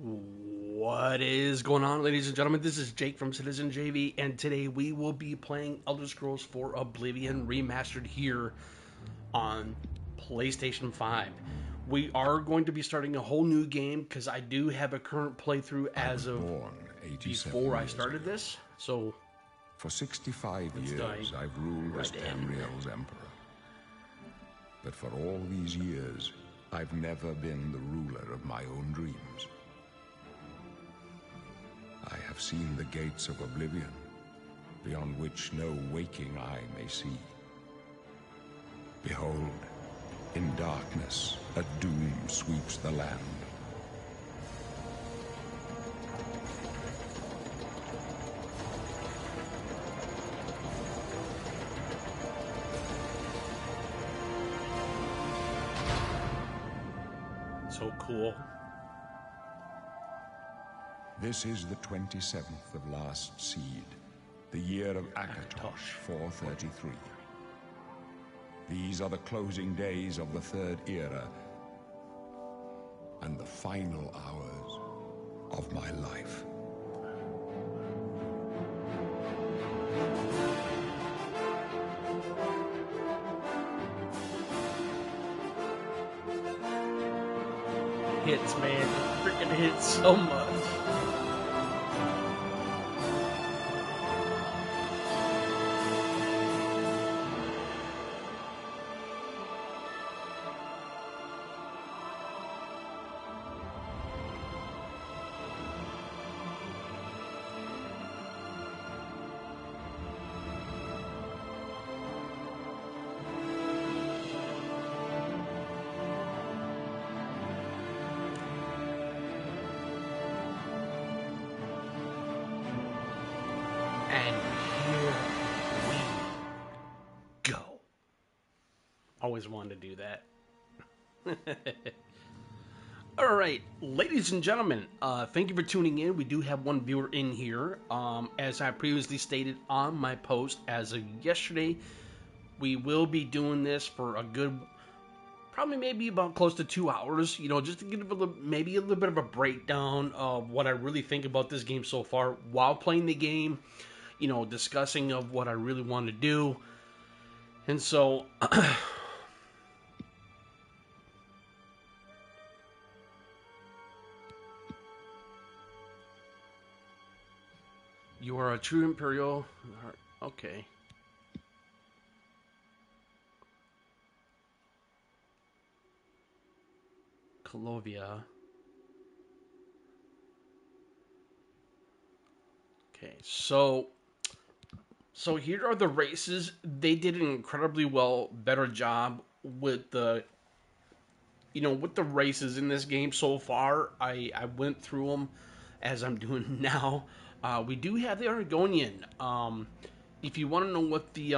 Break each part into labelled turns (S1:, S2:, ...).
S1: What is going on, ladies and gentlemen? This is Jake from Sithis JV, and today we will be playing Elder Scrolls 4 Oblivion Remastered here on PlayStation 5. We are going to be starting a whole new game because I do have a current playthrough as of before I started this. So,
S2: for 65 years, I've ruled as Tamriel's emperor. But for all these years, I've never been the ruler of my own dreams. I have seen the gates of Oblivion, beyond which no waking eye may see. Behold, in darkness, a doom sweeps the land.
S1: So cool.
S2: This is the 27th of last seed, the year of Akatosh 433. These are the closing days of the Third Era, and the final hours of my life.
S1: Hits, man. Freaking hits so much. And here we go. Always wanted to do that. Alright, ladies and gentlemen, thank you for tuning in. We do have one viewer in here. As I previously stated on my post, as of yesterday, we will be doing this for a good, probably maybe about close to 2 hours, you know, just to give maybe a little bit of a breakdown of what I really think about this game so far while playing the game. You know, discussing of what I really want to do. And so, you are a true Imperial. Okay. Colovia. Okay, so here are the races. They did an incredibly better job with the, with the races in this game so far. I went through them as I'm doing now. We do have the Argonian. If you want to know what the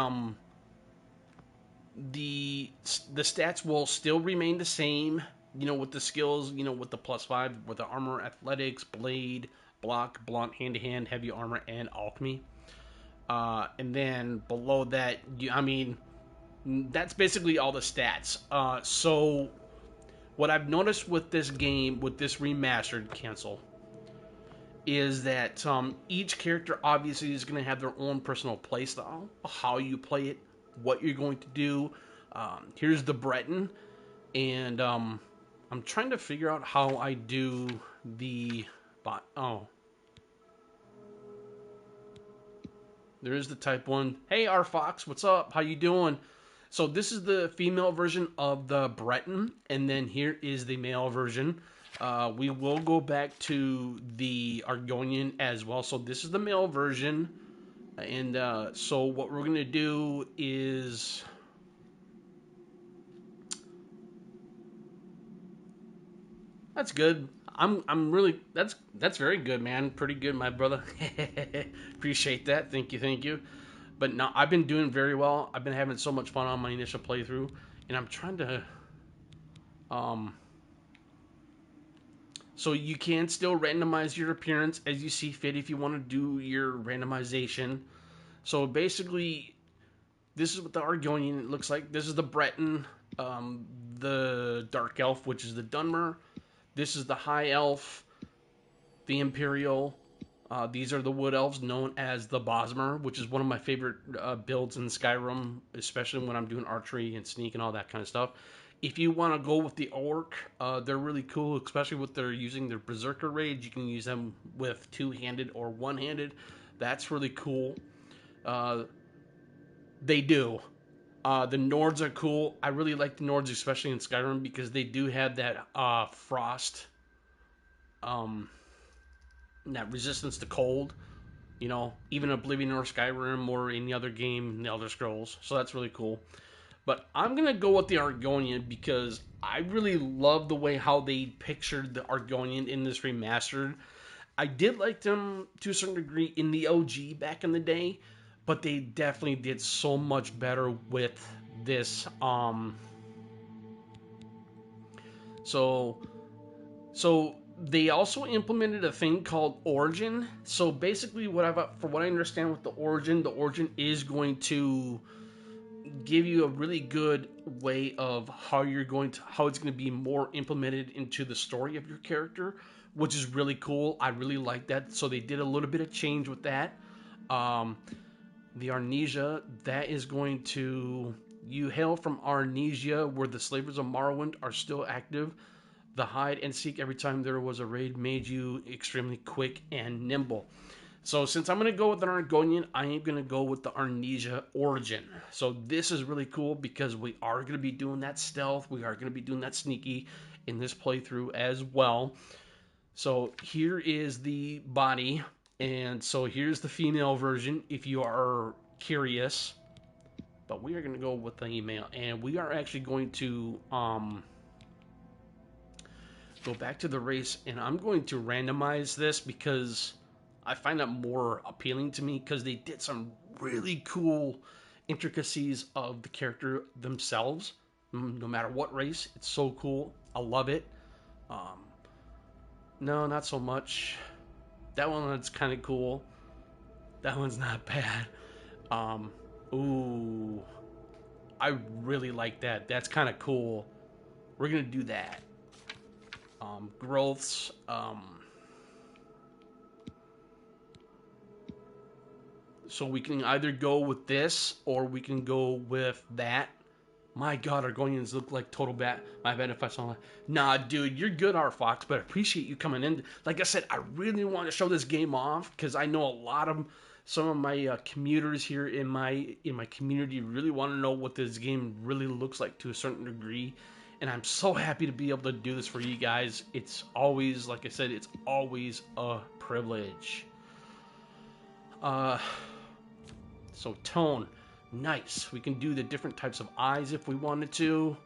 S1: stats will still remain the same, with the skills, with the +5, with the armor, athletics, blade, block, blunt, hand-to-hand, heavy armor, and alchemy. And then below that, that's basically all the stats. So what I've noticed with this game, with this remastered cancel, is that each character obviously is going to have their own personal playstyle, how you play it, what you're going to do. Here's the Breton, and I'm trying to figure out how I do the... Oh. There is the Type 1. Hey, R Fox, what's up? How you doing? So this is the female version of the Breton, and then here is the male version. We will go back to the Argonian as well. So this is the male version, and so what we're gonna do is... That's good. I'm really, that's very good, man. Pretty good, my brother. Appreciate that. Thank you. But no, I've been doing very well. I've been having so much fun on my initial playthrough, and I'm trying to so you can still randomize your appearance as you see fit if you want to do your randomization. So basically, this is what the Argonian looks like. This is the Breton, the Dark Elf, which is the Dunmer. This is the High Elf, the Imperial. These are the Wood Elves known as the Bosmer, which is one of my favorite builds in Skyrim, especially when I'm doing archery and sneak and all that kind of stuff. If you want to go with the Orc, they're really cool, especially with their using their Berserker Rage. You can use them with two-handed or one-handed. That's really cool. They do. The Nords are cool. I really like the Nords, especially in Skyrim, because they do have that frost, that resistance to cold. You know, even Oblivion or Skyrim or any other game in the Elder Scrolls. So that's really cool. But I'm going to go with the Argonian because I really love the way how they pictured the Argonian in this remastered. I did like them to a certain degree in the OG back in the day, but they definitely did so much better with this. So they also implemented a thing called Origin. So basically, from what I understand with the Origin is going to give you a really good way of how it's going to be more implemented into the story of your character, which is really cool. I really like that. So they did a little bit of change with that. The Arnesia, that is going to... You hail from Arnesia, where the Slavers of Morrowind are still active. The hide and seek every time there was a raid made you extremely quick and nimble. So since I'm going to go with an Argonian, I am going to go with the Arnesia Origin. So this is really cool because we are going to be doing that stealth. We are going to be doing that sneaky in this playthrough as well. So here is the body. And so here's the female version if you are curious. But we are going to go with the email. And we are actually going to go back to the race. And I'm going to randomize this because I find that more appealing to me. Because they did some really cool intricacies of the character themselves. No matter what race. It's so cool. I love it. No, not so much. That one's kind of cool. That one's not bad. Ooh. I really like that. That's kind of cool. We're going to do that. Growths. So we can either go with this or we can go with that. My God, Argonians look like total bat. My bad if I saw that. Nah, dude, you're good, R-Fox, but I appreciate you coming in. Like I said, I really want to show this game off because I know some of my commuters here in my community really want to know what this game really looks like to a certain degree. And I'm so happy to be able to do this for you guys. It's always, like I said, it's always a privilege. So tone. Nice. We can do the different types of eyes if we wanted to.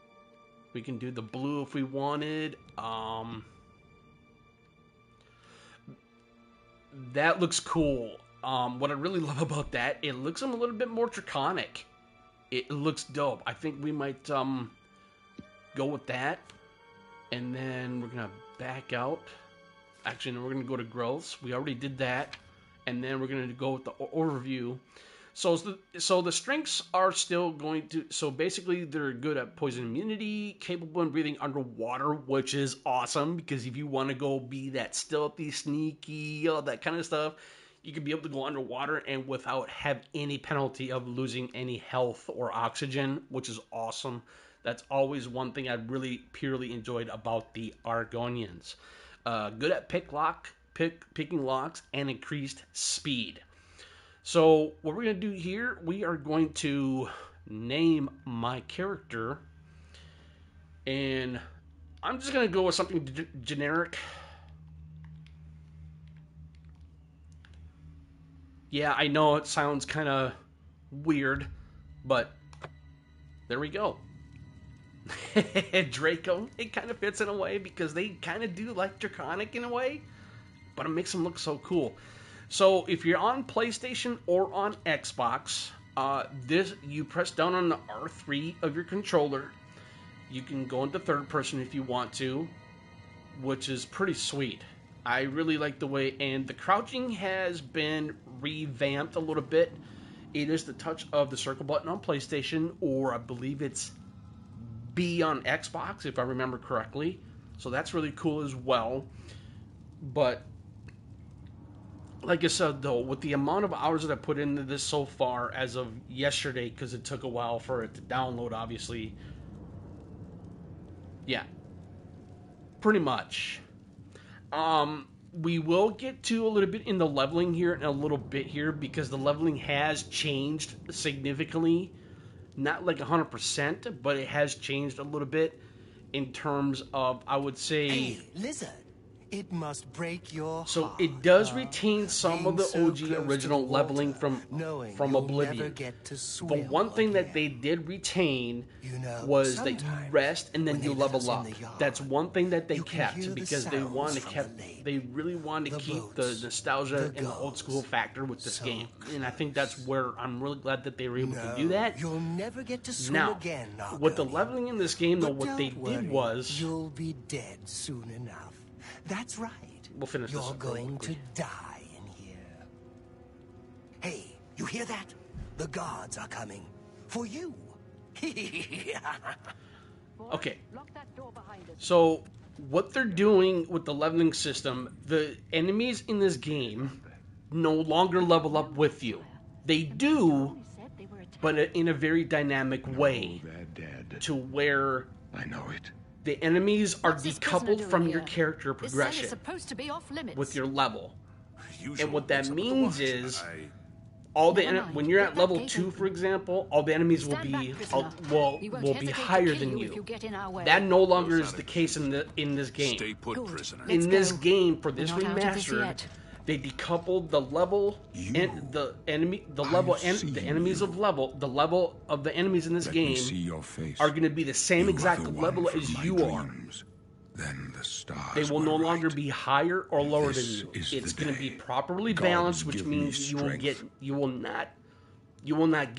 S1: We can do the blue if we wanted. That looks cool. What I really love about that, it looks a little bit more draconic. It looks dope. I think we might go with that. And then we're going to back out. Actually, no, we're going to go to growths. We already did that. And then we're going to go with the overview. So the strengths are still going to... So basically, they're good at poison immunity, capable in breathing underwater, which is awesome. Because if you want to go be that stealthy, sneaky, all that kind of stuff, you can be able to go underwater and without have any penalty of losing any health or oxygen, which is awesome. That's always one thing I really purely enjoyed about the Argonians. Good at picking locks and increased speed. So what we're going to do here, we are going to name my character. And I'm just going to go with something generic. Yeah, I know it sounds kind of weird, but there we go. Draco, it kind of fits in a way because they kind of do like Draconic in a way, but it makes them look so cool. So if you're on PlayStation or on Xbox, you press down on the R3 of your controller. You can go into third person if you want to, which is pretty sweet. I really like the way, and the crouching has been revamped a little bit. It is the touch of the circle button on PlayStation, or I believe it's B on Xbox, if I remember correctly. So that's really cool as well. But like I said, though, with the amount of hours that I put into this so far as of yesterday, because it took a while for it to download, obviously. Yeah, pretty much. We will get to a little bit in the leveling here in a little bit here, because the leveling has changed significantly. Not like 100%, but it has changed a little bit in terms of, I would say...
S3: Hey, lizard. It must break your heart.
S1: So it does retain some of the OG original leveling from Oblivion. But one thing that they did retain was that you rest and then you level up. That's one thing that they kept, because they really wanted to keep the nostalgia and the old school factor with this game. And I think that's where I'm really glad that they were able to do that.
S3: You'll never get to swim again, Narco.
S1: With the leveling in this game, though, what they did was...
S3: You'll be dead soon enough. That's right.
S1: We'll finish this.
S3: You're going to die in here. Hey, you hear that? The guards are coming. For you.
S1: Okay. So, what they're doing with the leveling system, the enemies in this game no longer level up with you. They do, but in a very dynamic way.
S2: They're dead.
S1: To where...
S2: I know it.
S1: The enemies are decoupled from your character progression with your level. And what that means is, when you're at level 2, for example, all the enemies will be higher than you. That no longer is the case in this game.
S4: Stay put, prisoner.
S1: In this game, for this remastered, they decoupled the level and the enemies of the enemies in this game are going to be the same exact level as you are.
S2: Then the stars
S1: they will no longer be higher or lower than you. It's going to be properly balanced, which means you will not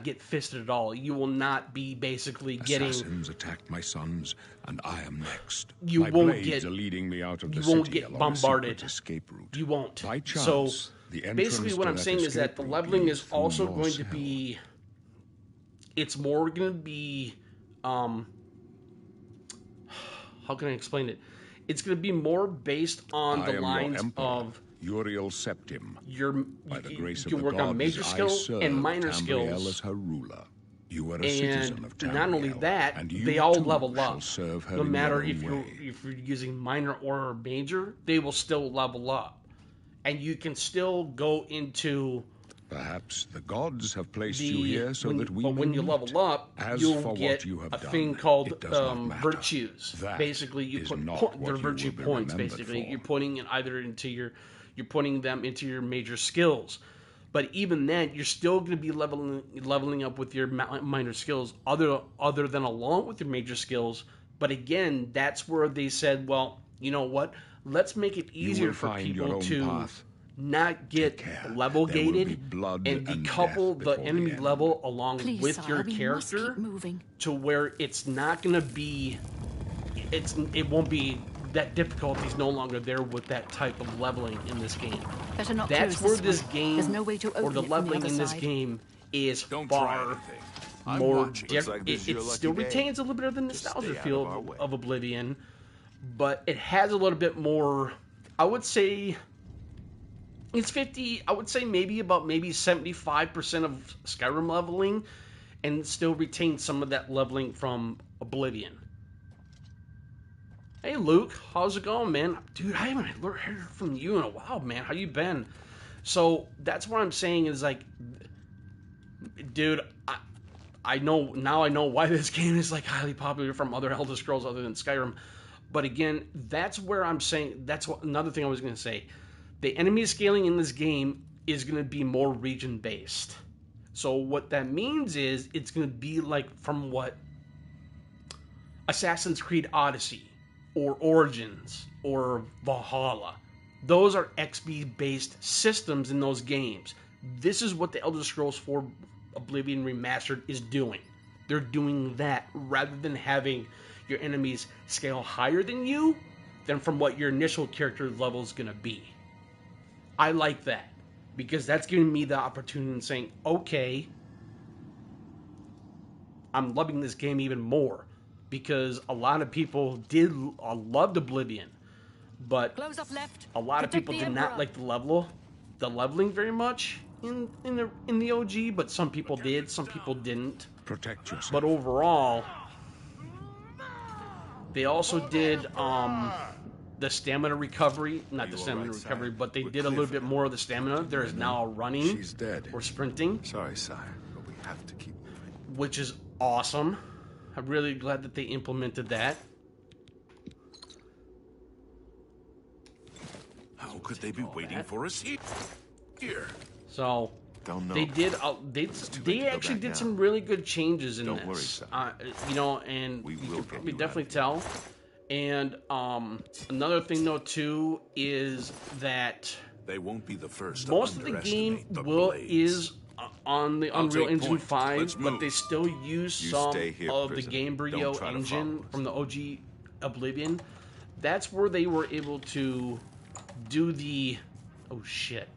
S1: get fisted at all. You will not be basically getting...
S2: Assassins attacked my sons, and I am next.
S1: You
S2: my
S1: won't
S2: blades
S1: get...
S2: are leading me out of
S1: you
S2: the
S1: won't
S2: city
S1: get bombarded.
S2: Escape route.
S1: You won't.
S2: By chance,
S1: so
S2: the
S1: basically what I'm saying is that the leveling is also going to be... It's more going to be... how can I explain it? It's going to be more based on the lines of...
S2: Uriel Septim. By the grace
S1: you
S2: of
S1: work
S2: the
S1: on major skills and minor
S2: Tamriel
S1: skills.
S2: As her ruler. You are a
S1: and
S2: citizen of Tamriel,
S1: not only that,
S2: and you
S1: they all
S2: too
S1: level
S2: shall
S1: up.
S2: serve her
S1: No
S2: in
S1: matter
S2: your
S1: if
S2: own
S1: you're
S2: way.
S1: using minor or major, they will still level up. And you can still go into...
S2: Perhaps the gods have placed you here so that we
S1: But when
S2: may
S1: you
S2: meet.
S1: level up,
S2: As
S1: you'll
S2: for
S1: get
S2: what you have
S1: a
S2: done,
S1: thing called
S2: it does not matter.
S1: virtues.
S2: That
S1: Basically, you
S2: is
S1: put
S2: not what
S1: their
S2: you
S1: virtue
S2: will be
S1: points.
S2: remembered
S1: Basically,
S2: for.
S1: you're putting it either into you're putting them into your major skills. But even then, you're still going to be leveling up with your minor skills, other than along with your major skills. But again, that's where they said, well, you know what? Let's make it easier for people to not get level gated and decouple the enemy level along with your character to where it's not going to be, it won't be, that difficulty is no longer there with that type of leveling in this game. That's where this game, or the leveling in this game, is far more different. It still retains a little bit of the nostalgia feel of Oblivion, but it has a little bit more, I would say, it's 50, I would say maybe 75% of Skyrim leveling, and still retain some of that leveling from Oblivion. Hey Luke, how's it going, man? Dude, I haven't heard from you in a while, man. How you been? So that's what I'm saying is like, dude, I know why this game is like highly popular from other Elder Scrolls other than Skyrim. But again, that's where I'm saying, another thing I was going to say. The enemy scaling in this game is going to be more region based. So what that means is it's going to be like from what Assassin's Creed Odyssey or Origins or Valhalla. Those are XP based systems in those games. This is what the Elder Scrolls 4 Oblivion Remastered is doing. They're doing that rather than having your enemies scale higher than you than from what your initial character level is going to be. I like that because that's giving me the opportunity and saying, okay, I'm loving this game even more because a lot of people loved Oblivion, but
S4: Close up left.
S1: a lot of
S4: Protect
S1: people
S4: the
S1: did
S4: Emperor.
S1: not like the leveling very much in the OG, but some people did, some people didn't.
S2: Protect yourself.
S1: But overall, they also did the stamina recovery, not the stamina recovery, but they did a little bit more of the stamina. There is now running
S5: She's dead.
S1: or sprinting,
S5: Sorry, sire, but we have to keep moving.
S1: which is awesome. I'm really glad that they implemented that.
S6: How could they be waiting for us here?
S1: So
S5: Don't know.
S1: they did. They
S5: go
S1: actually
S5: back
S1: did
S5: now.
S1: some really good changes in
S5: Don't
S1: this.
S5: worry,
S1: You know, and
S5: We
S1: you
S5: will
S1: can
S5: get
S1: probably
S5: you out
S1: definitely
S5: of
S1: tell. And another thing though too is that
S6: They won't be the first.
S1: most of the game is on the
S6: I'll
S1: Unreal
S6: take
S1: Engine
S6: point.
S1: 5,
S6: Let's
S1: but
S6: move.
S1: they still use
S5: You
S1: some
S5: stay here,
S1: of the
S5: prisoner.
S1: Gamebryo
S5: Don't try to
S1: engine
S5: follow us.
S1: from the OG Oblivion. That's where they were able to do the... Oh, shit.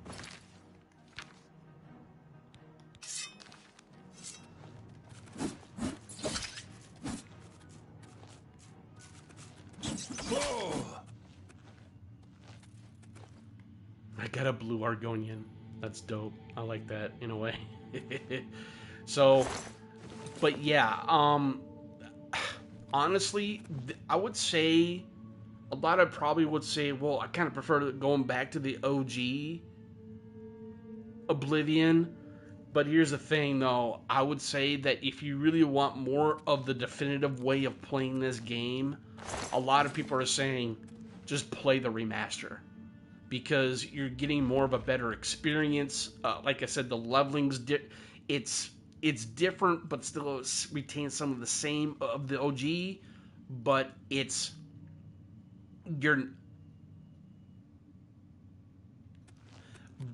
S1: I got a blue Argonian. That's dope. I like that in a way. So, but yeah, honestly, I would say a lot of probably would say, well, I kind of prefer going back to the OG Oblivion. But here's the thing, though. I would say that if you really want more of the definitive way of playing this game, a lot of people are saying just play the remaster, because you're getting more of a better experience. Like I said, the leveling's it's different, but still retains some of the same of the OG. But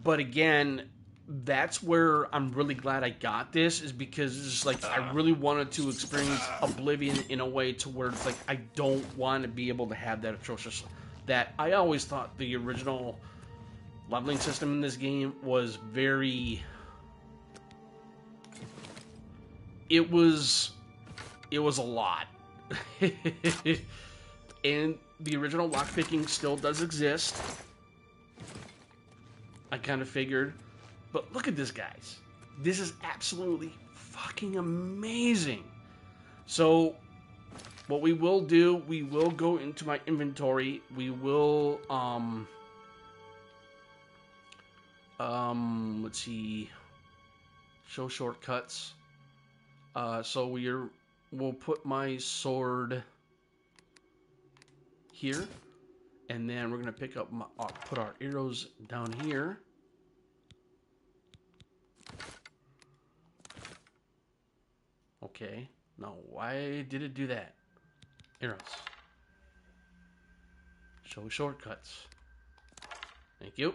S1: but again, that's where I'm really glad I got this, is because it's just like I really wanted to experience Oblivion in a way to where it's like I don't want to be able to have that atrocious. That I always thought the original leveling system in this game was very. It was a lot. And the original lockpicking still does exist. I kind of figured. But look at this, guys. This is absolutely fucking amazing. So, what we will do, we will go into my inventory. We will, let's see. Show shortcuts. So we'll put my sword here, and then we're gonna pick up put our arrows down here. Okay, now why did it do that? Arrows. Show shortcuts. Thank you.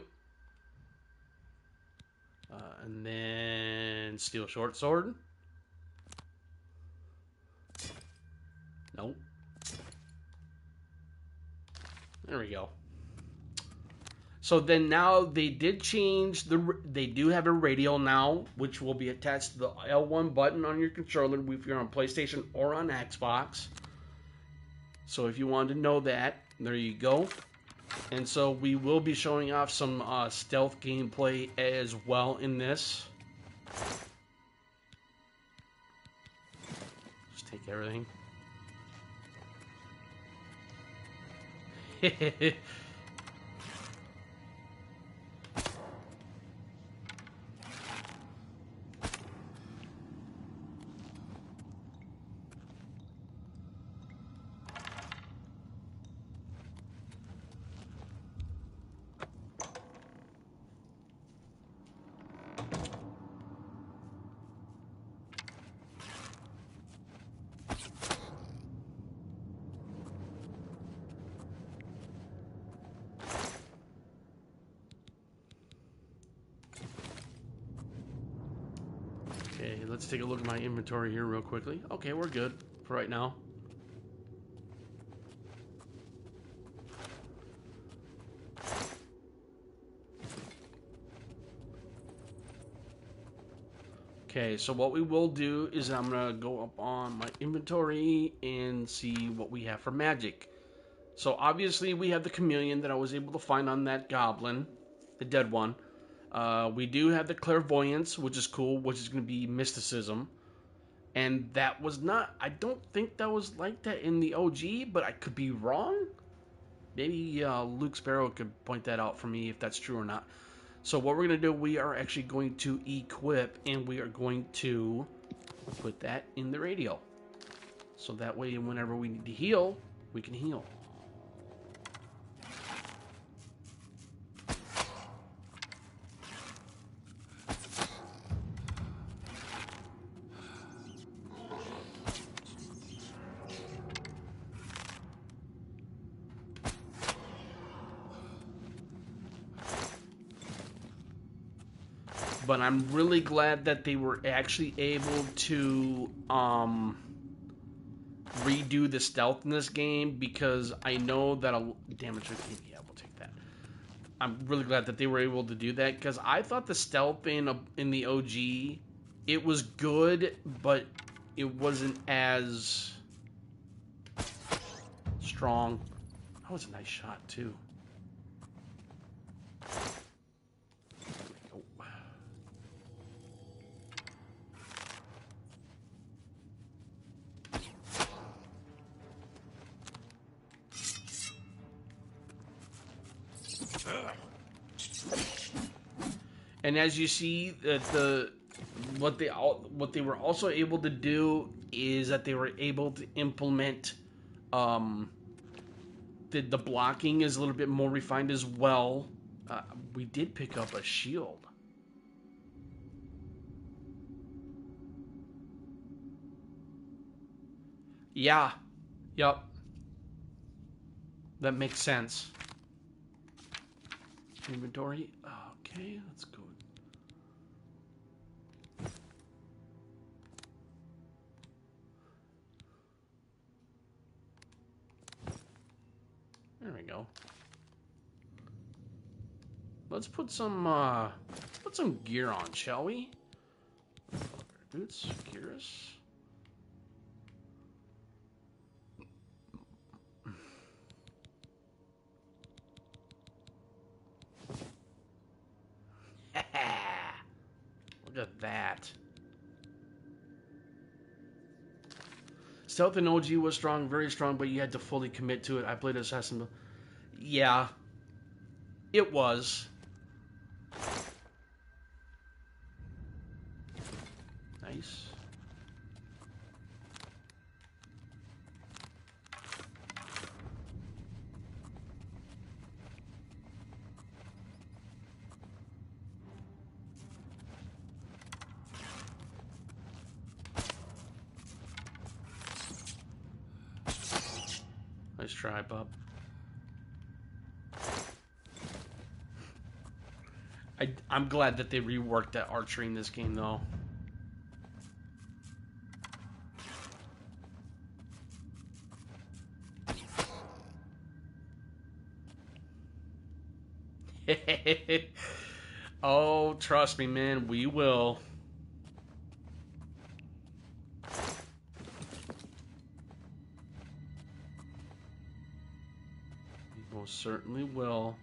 S1: And then steel short sword. Nope. There we go. So then now they did change they do have a radio now, which will be attached to the L1 button on your controller if you're on PlayStation or on Xbox. So if you wanted to know that, there you go. And so we will be showing off some stealth gameplay as well in this. Just take everything. Okay, let's take a look at my inventory here real quickly. Okay, we're good for right now. Okay, so what we will do is I'm going to go up on my inventory and see what we have for magic. So obviously we have the chameleon that I was able to find on that goblin, the dead one. We do have the clairvoyance, which is cool, which is going to be mysticism. And that was not, I don't think that was like that in the OG, but I could be wrong. Maybe Luke Sparrow could point that out for me if that's true or not. So what we're going to do, we are actually going to equip, and we are going to put that in the radio. So that way, whenever we need to heal, we can heal. But I'm really glad that they were actually able to redo the stealth in this game, because I know that damage. Yeah, we'll take that. I'm really glad that they were able to do that, because I thought the stealth in the OG, it was good, but it wasn't as strong. That was a nice shot too. And as you see, what they were also able to do is that they were able to implement the blocking is a little bit more refined as well. We did pick up a shield. Yeah. Yep. That makes sense. Inventory. Okay, let's go. There we go. Let's put some gear on, shall we? Boots, gears. Look at that. Stealth in OG was strong, very strong, but you had to fully commit to it. I played Assassin. Yeah, it was. Nice. Nice try, bub. I'm glad that they reworked that archery in this game, though. Oh, trust me, man, we will. We most certainly will.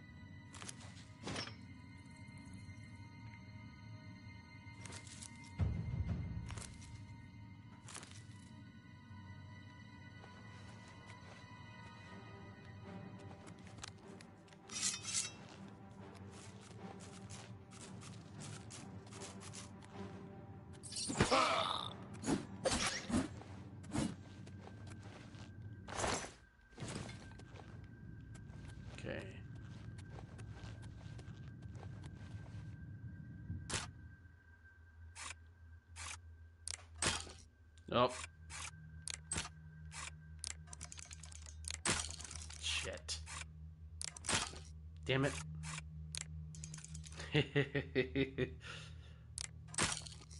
S1: Okay. Oh. Shit. Damn it.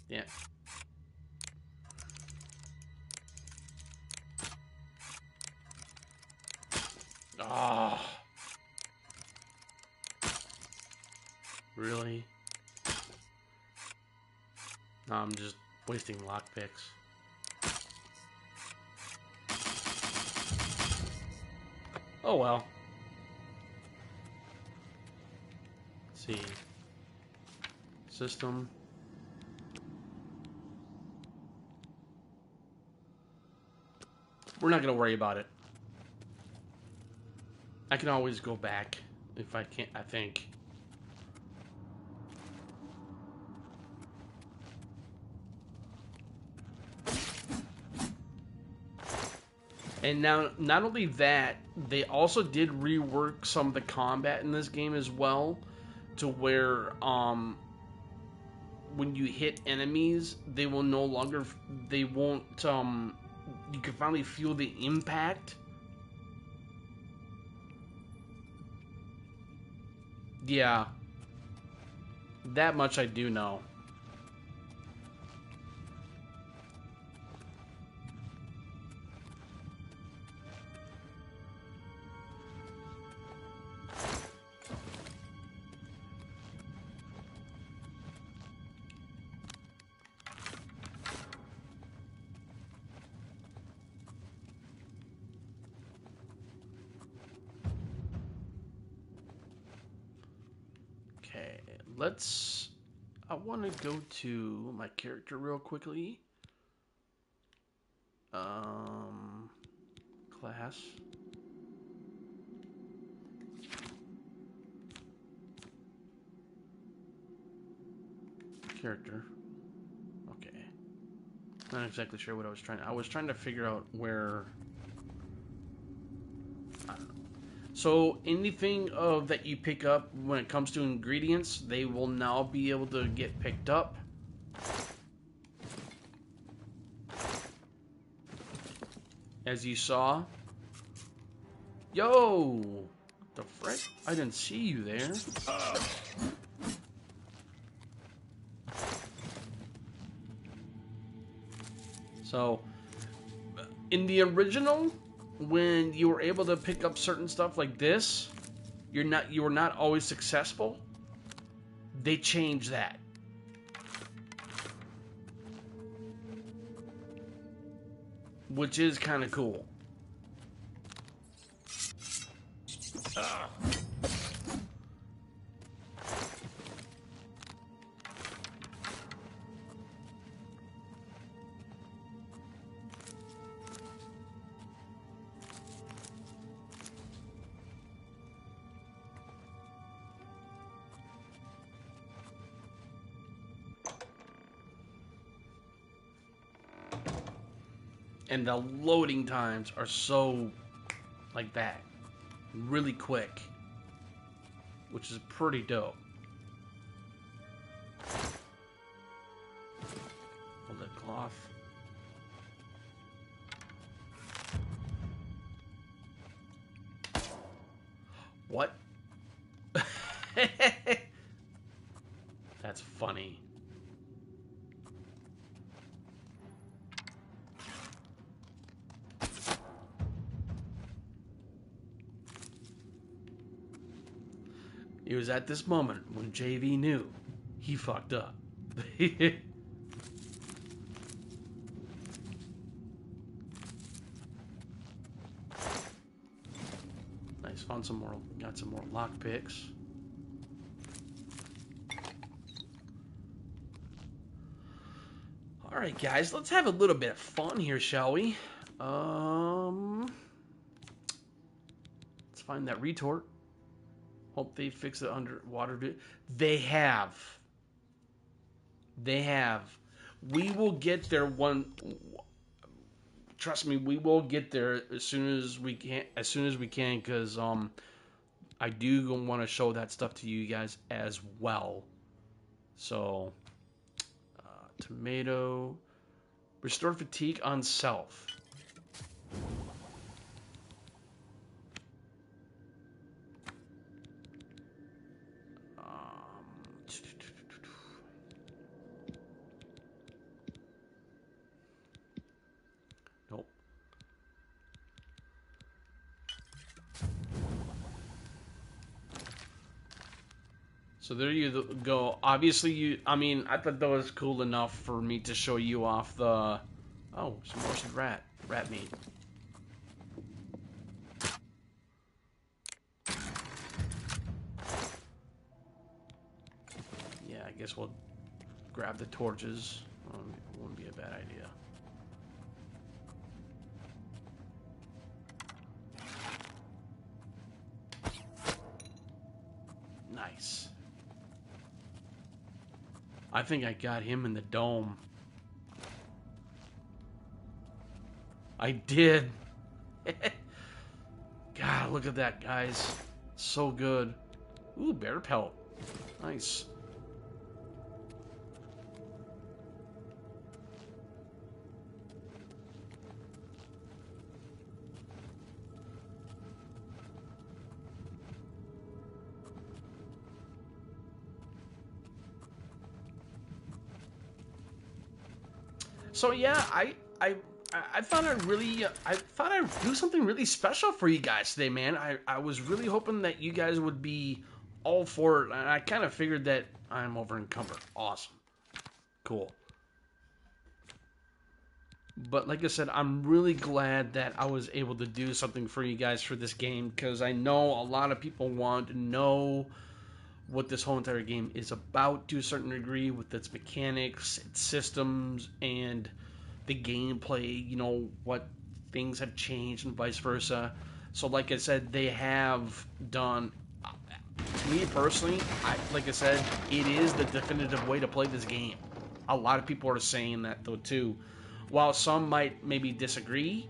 S1: Yeah. Oh. Really? No, I'm just wasting lockpicks. Oh well. Let's see. System. We're not gonna worry about it. I can always go back if I can't, I think. And now, not only that, they also did rework some of the combat in this game as well, to where when you hit enemies, they will no longer, they won't, you can finally feel the impact. Yeah, that much I do know. Okay, let's, I want to go to my character real quickly. Class. Character. Okay. Not exactly sure what I was trying to figure out where. I don't know. So anything of that you pick up when it comes to ingredients, they will now be able to get picked up. As you saw. Yo! What the frick? I didn't see you there. So, in the original, when you were able to pick up certain stuff like this, you were not always successful. They changed that. Which is kind of cool. And the loading times are so like that. Really quick. Which is pretty dope. Hold that cloth. What? That's funny. It was at this moment when JV knew he fucked up. Nice, found some more, got some more lock picks. All right, guys, let's have a little bit of fun here, shall we? Let's find that retort. Hope they fix it underwater. They have. They have. We will get there one. Trust me, we will get there as soon as we can. As soon as we can, because I do want to show that stuff to you guys as well. So, tomato, restore fatigue on self. Nope. So there you go. Obviously, I mean, I thought that was cool enough for me to show you off the... Oh, some roasted rat meat. guess we'll grab the torches. Wouldn't be a bad idea. Nice. I think I got him in the dome. I did. God, look at that, guys. So good. Ooh, bear pelt. Nice. So yeah, I thought I'd do something really special for you guys today, man. I was really hoping that you guys would be all for it, and I kind of figured that I'm over encumbered. Awesome. Cool. But like I said, I'm really glad that I was able to do something for you guys for this game, because I know a lot of people want to know what this whole entire game is about to a certain degree, with its mechanics, its systems, and the gameplay, you know, what things have changed and vice versa. So like I said, they have done, me personally, like I said, it is the definitive way to play this game. A lot of people are saying that though too. While some might maybe disagree,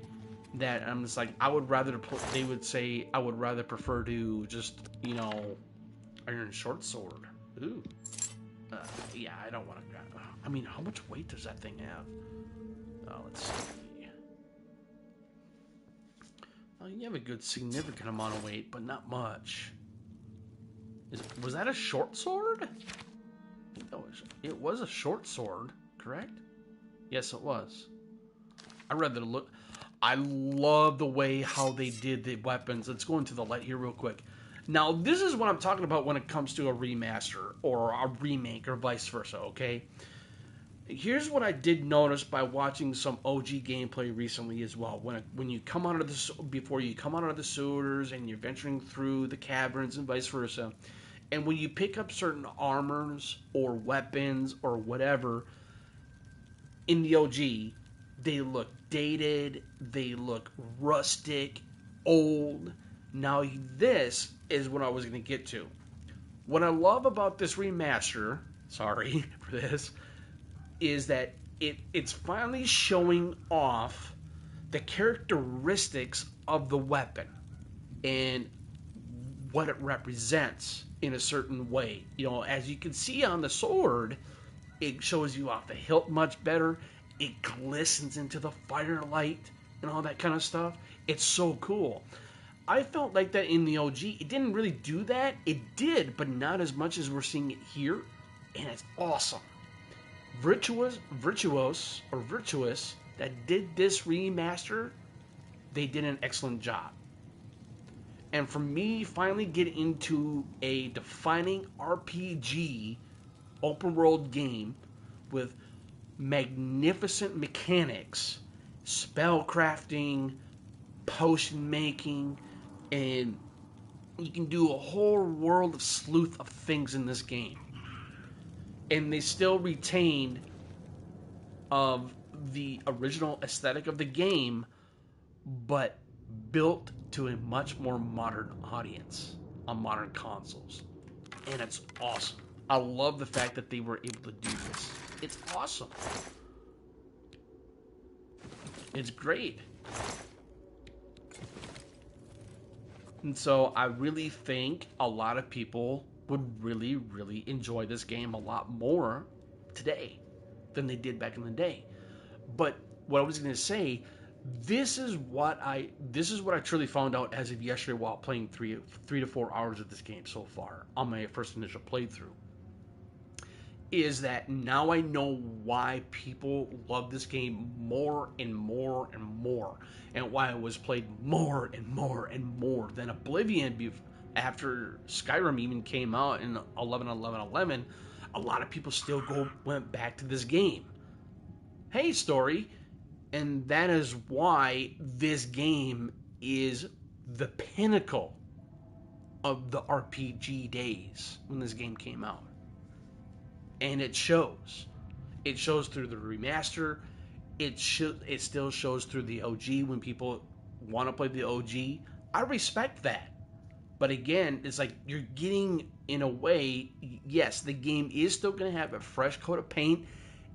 S1: that I'm just like, I would rather, they would say, I would rather prefer to just, you know, iron short sword. Ooh. Yeah, I don't want to grab. I mean, how much weight does that thing have? Let's see. You have a good significant amount of weight, but not much. Was that a short sword? I think it was a short sword, correct? Yes, it was. I love the way how they did the weapons. Let's go into the light here real quick. Now, this is what I'm talking about when it comes to a remaster or a remake or vice versa, okay? Here's what I did notice by watching some OG gameplay recently as well. When you come out of before you come out of the sewers and you're venturing through the caverns and vice versa, and when you pick up certain armors or weapons or whatever in the OG, they look dated, they look rustic, old. Now this is what I was going to get to. What I love about this remaster, sorry for this, is that it's finally showing off the characteristics of the weapon and what it represents in a certain way. You know, as you can see on the sword, it shows you off the hilt much better. It glistens into the firelight and all that kind of stuff. It's so cool. I felt like that in the OG. It didn't really do that. It did, but not as much as we're seeing it here. And it's awesome. Virtuous that did this remaster, they did an excellent job. And for me, finally get into a defining RPG open world game with magnificent mechanics, spell crafting, potion making, and you can do a whole world of sleuth of things in this game. And they still retained of the original aesthetic of the game, but built to a much more modern audience on modern consoles. And it's awesome. I love the fact that they were able to do this. It's awesome. It's great. And so I really think a lot of people would really, really enjoy this game a lot more today than they did back in the day. But what I was going to say, this is what I truly found out as of yesterday while playing 3 to 4 hours of this game so far on my first initial playthrough, is that now I know why people love this game more and more and more, and why it was played more and more and more than Oblivion after Skyrim even came out in 11/11/11. A lot of people still went back to this game. Hey, story. And that is why this game is the pinnacle of the RPG days when this game came out. and it shows. It shows through the remaster. It still shows through the OG when people want to play the OG. I respect that. But again, it's like you're getting, in a way, yes, the game is still going to have a fresh coat of paint,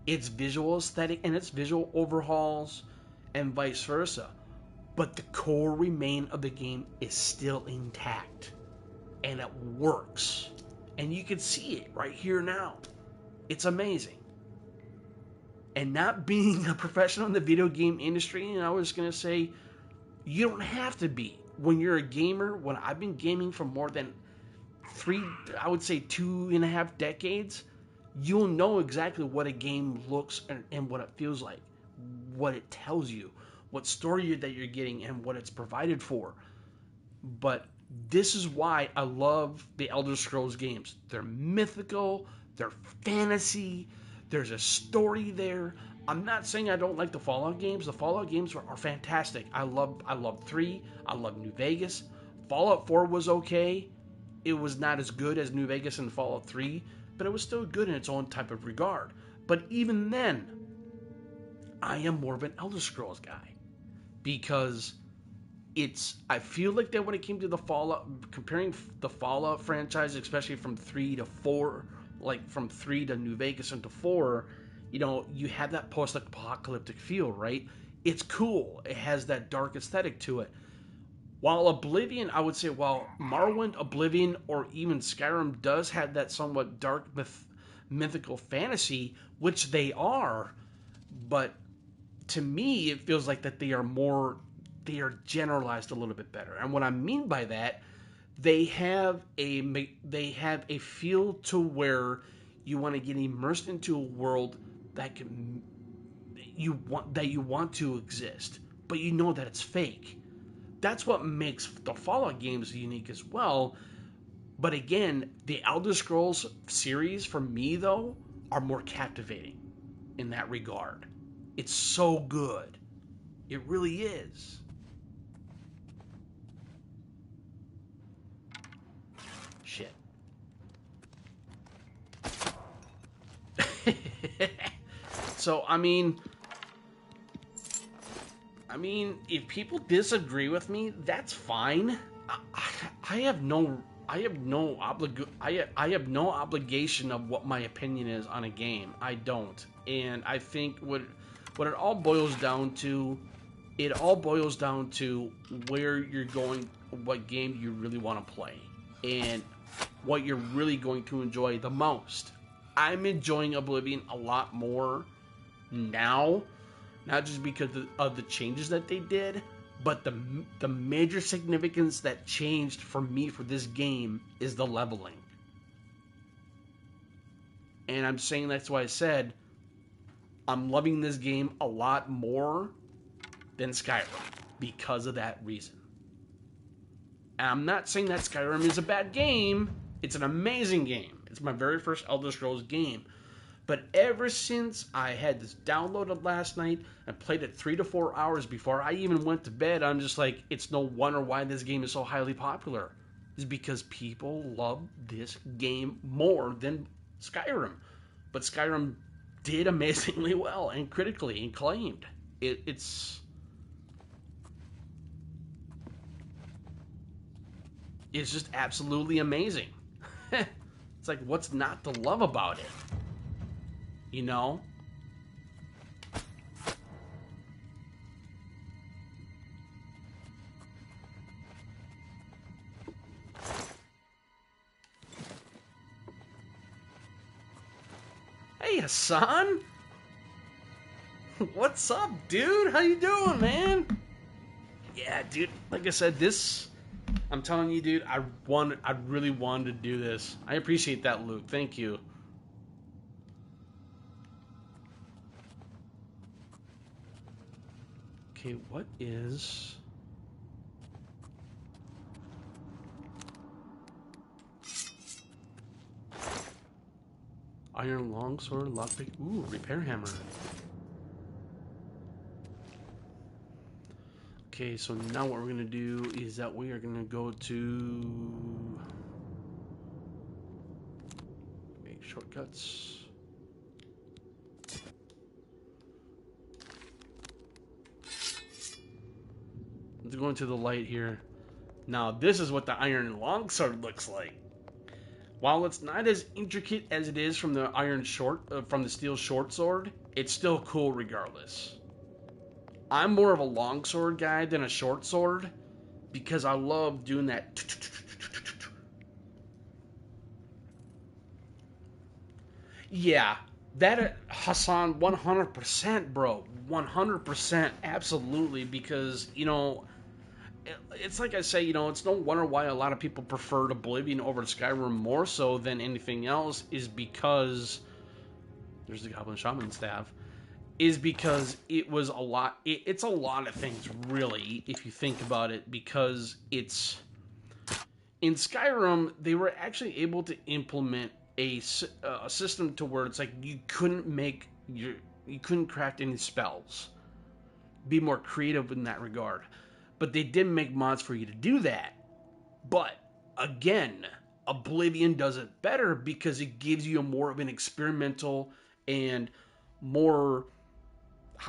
S1: its visual aesthetic, and its visual overhauls, and vice versa. But the core remain of the game is still intact. And it works. And you can see it right here now. It's amazing. And not being a professional in the video game industry, and I was going to say, you don't have to be. When you're a gamer, when I've been gaming for more than 2.5 decades, you'll know exactly what a game looks and what it feels like, what it tells you, what story that you're getting, and what it's provided for. But this is why I love the Elder Scrolls games. They're mythical, they're fantasy, there's a story there. I'm not saying I don't like the Fallout games. The Fallout games are fantastic. I love 3. I love New Vegas. Fallout 4 was okay. It was not as good as New Vegas and Fallout 3, but it was still good in its own type of regard. But even then, I am more of an Elder Scrolls guy. Because I feel like that when it came to the Fallout, comparing the Fallout franchise, especially from 3 to 4, like from 3 to New Vegas and to 4, you have that post-apocalyptic feel, right? It's cool. It has that dark aesthetic to it. While Oblivion, I would say, while Morrowind, Oblivion, or even Skyrim does have that somewhat dark mythical fantasy, which they are, but to me, it feels like that they are generalized a little bit better. And what I mean by that, they have a feel to where you want to get immersed into a world that you want to exist, but you know that it's fake. That's what makes the Fallout games unique as well. But again, the Elder Scrolls series, for me though, are more captivating in that regard. It's so good. It really is. Shit. So, I mean, if people disagree with me, that's fine. I have no obligation of what my opinion is on a game. I don't. And I think what it all boils down to, where you're going, what game you really want to play, and what you're really going to enjoy the most. I'm enjoying Oblivion a lot more now, not just because of the changes that they did, but the major significance that changed for me for this game is the leveling. And I'm saying that's why I said I'm loving this game a lot more than Skyrim because of that reason. And I'm not saying that Skyrim is a bad game. It's an amazing game. It's my very first Elder Scrolls game. But ever since I had this downloaded last night and played it 3 to 4 hours before I even went to bed, I'm just like, it's no wonder why this game is so highly popular. It's because people love this game more than Skyrim. But Skyrim did amazingly well and critically acclaimed. It's just absolutely amazing. It's like, what's not to love about it? You know? Hey, Hassan! What's up, dude? How you doing, man? Yeah, dude, like I said, I'm telling you, dude, I really wanted to do this. I appreciate that, Luke. Thank you. Okay, what is... Iron longsword, lockpick. Ooh, repair hammer. Okay, so now what we're gonna do is that we are gonna go to... Okay, shortcuts. Let's go into the light here. Now, this is what the iron longsword looks like. While it's not as intricate as it is from the from the steel short sword, it's still cool regardless. I'm more of a longsword guy than a short sword because I love doing that. Yeah, that Hassan 100%, bro. 100%, absolutely, because, you know, it's like I say, you know, it's no wonder why a lot of people preferred Oblivion over Skyrim more so than anything else, is because there's the Goblin Shaman staff, is because it was a lot. It's a lot of things, really, if you think about it, because it's in Skyrim they were actually able to implement a system to where it's like you couldn't craft any spells, be more creative in that regard. But they did make mods for you to do that. But again, Oblivion does it better because it gives you more of an experimental and more,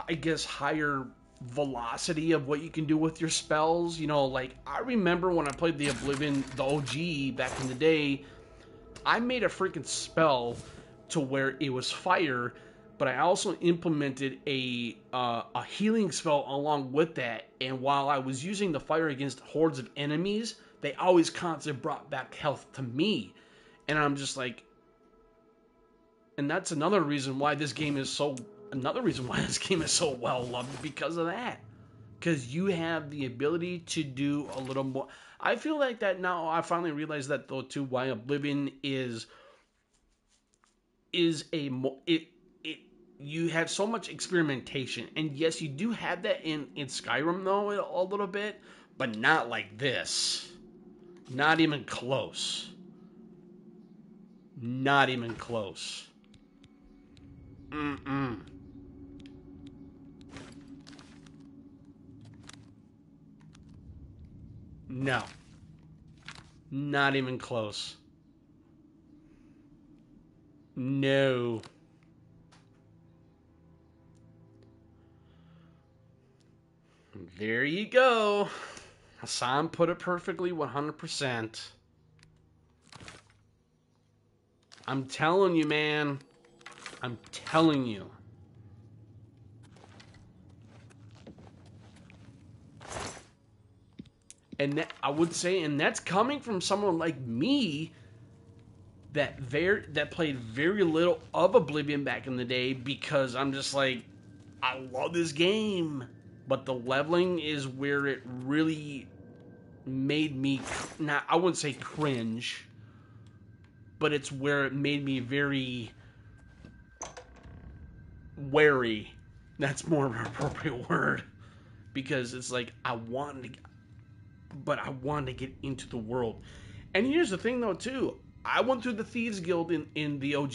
S1: I guess, higher velocity of what you can do with your spells. You know, like I remember when I played the Oblivion, the OG back in the day, I made a freaking spell to where it was fire, but I also implemented a healing spell along with that. And while I was using the fire against hordes of enemies, they always constantly brought back health to me. And I'm just like, and that's another reason why this game is so well loved, because of that. Because you have the ability to do a little more. I feel like that now. I finally realized that though too. Why Oblivion is a more you have so much experimentation, and yes, you do have that in Skyrim though a little bit, but not like this. Not even close. Not even close. No. Not even close. No. There you go. Hassan put it perfectly, 100%. I'm telling you, man. I'm telling you. And that, I would say, and that's coming from someone like me that played very little of Oblivion back in the day, because I'm just like, I love this game, but the leveling is where it really made me, not, I wouldn't say cringe, but it's where it made me very wary. That's more of an appropriate word, because it's like I wanted to get into the world. And here's the thing though too, I went through the Thieves Guild in the OG.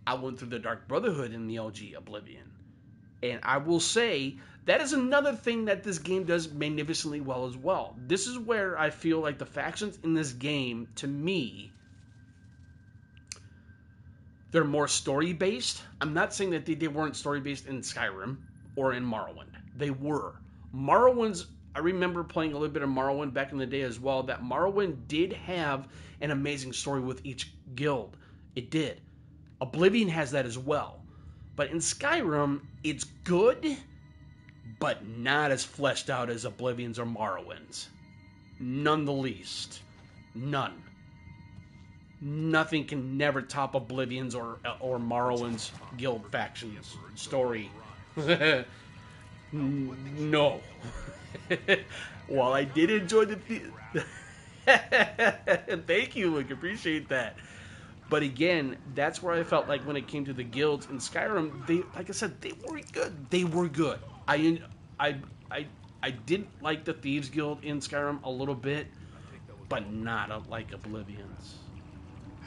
S1: I went through the Dark Brotherhood in the OG Oblivion. And I will say, that is another thing that this game does magnificently well as well. This is where I feel like the factions in this game, to me, they're more story-based. I'm not saying that they weren't story-based in Skyrim or in Morrowind. They were. Morrowind's, I remember playing a little bit of Morrowind back in the day as well, that Morrowind did have an amazing story with each guild. It did. Oblivion has that as well. But in Skyrim, it's good, but not as fleshed out as Oblivion's or Morrowind's. None the least. None. Nothing can never top Oblivion's or Morrowind's guild factions story. No. While I did enjoy thank you, Luke. Appreciate that. But again, that's where I felt like when it came to the guilds in Skyrim, they, like I said, they were good. They were good. I did like the Thieves Guild in Skyrim a little bit, but not like Oblivion's.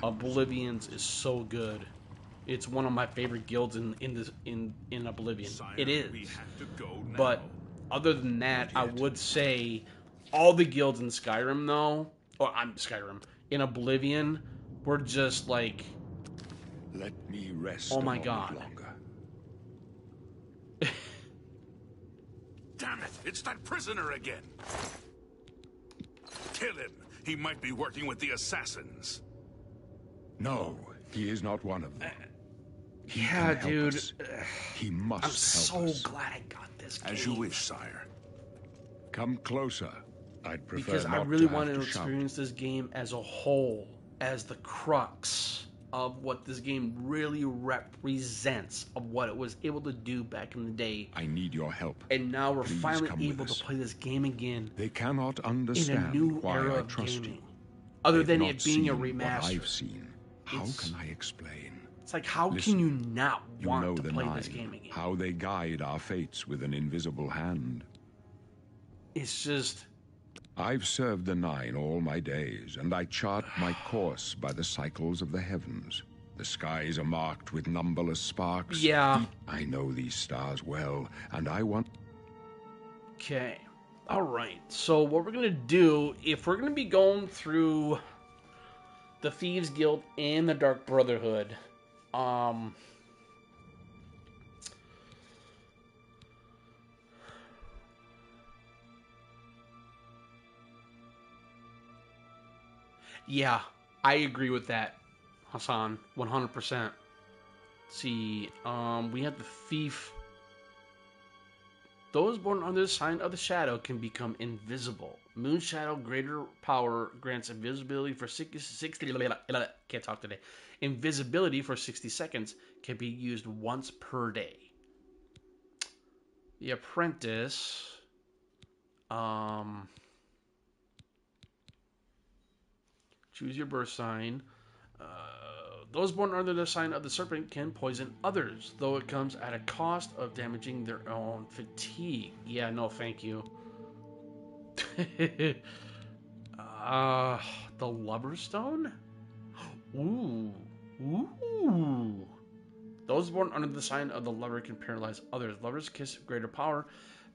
S1: Oblivion's is so good. It's one of my favorite guilds in Oblivion. It is. But other than that, I would say all the guilds in Skyrim though, or I'm Skyrim, in Oblivion, were just like,
S2: let me rest.
S1: Oh my god.
S2: Longer.
S6: Damn it. It's that prisoner again. Kill him. He might be working with the assassins.
S2: No, he is not one of them. He
S1: Yeah,
S2: can help
S1: dude.
S2: us. He must
S1: I'm
S2: help us.
S1: so glad I got this game.
S6: As you wish, sire.
S2: Come closer. I'd prefer
S1: Because I
S2: not
S1: really
S2: to have
S1: wanted to
S2: shout.
S1: experience this game as a whole, as the crux of what this game really represents, of what it was able to do back in the day.
S2: I need your help.
S1: And now we're
S2: Please
S1: finally
S2: come
S1: able
S2: with us.
S1: to play this game again
S2: They cannot
S1: in a
S2: understand
S1: new
S2: why
S1: era
S2: I
S1: of
S2: trust
S1: gaming.
S2: you.
S1: Other
S2: They've
S1: than
S2: not
S1: it being a
S2: seen what
S1: remaster.
S2: I've seen. How can I explain?
S1: It's like, how
S2: Listen,
S1: can you not
S2: You
S1: want
S2: know
S1: to
S2: the
S1: play
S2: Nine,
S1: this game again?
S2: how they guide our fates with an invisible hand.
S1: It's just...
S2: I've served the Nine all my days, and I chart my course by the cycles of the heavens. The skies are marked with numberless sparks.
S1: Yeah.
S2: I know these stars well, and I want...
S1: Okay. Alright. So what we're going to do, if we're going to be going through the Thieves Guild and the Dark Brotherhood, yeah, I agree with that, Hassan, 100%. See, we have the Thief. Those born under the sign of the shadow can become invisible. Moon Shadow Greater Power grants invisibility for 60 can't talk today. Invisibility for 60 seconds can be used once per day. The Apprentice. Choose your birth sign. Those born under the sign of the serpent can poison others, though it comes at a cost of damaging their own fatigue. Yeah, no, thank you. The Lover Stone? Ooh. Ooh. Those born under the sign of the Lover can paralyze others. Lover's Kiss Greater Power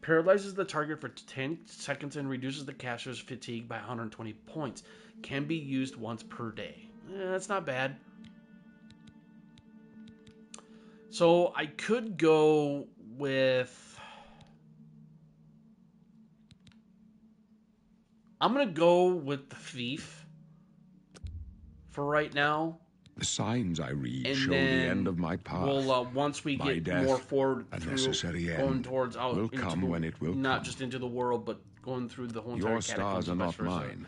S1: paralyzes the target for 10 seconds and reduces the caster's fatigue by 120 points. Can be used once per day. That's not bad. So I could go with... I'm going to go with the Thief for right now.
S2: The signs I read
S1: And
S2: show the end of my path.
S1: We'll, once we
S2: My
S1: get
S2: death,
S1: more forward
S2: a
S1: through
S2: necessary
S1: going
S2: end,
S1: towards out
S2: will
S1: into
S2: come
S1: the,
S2: when it will
S1: not
S2: come.
S1: just into the world, but going through the whole entire
S2: Your stars
S1: catacombs
S2: are
S1: and
S2: not
S1: vice versa.
S2: mine.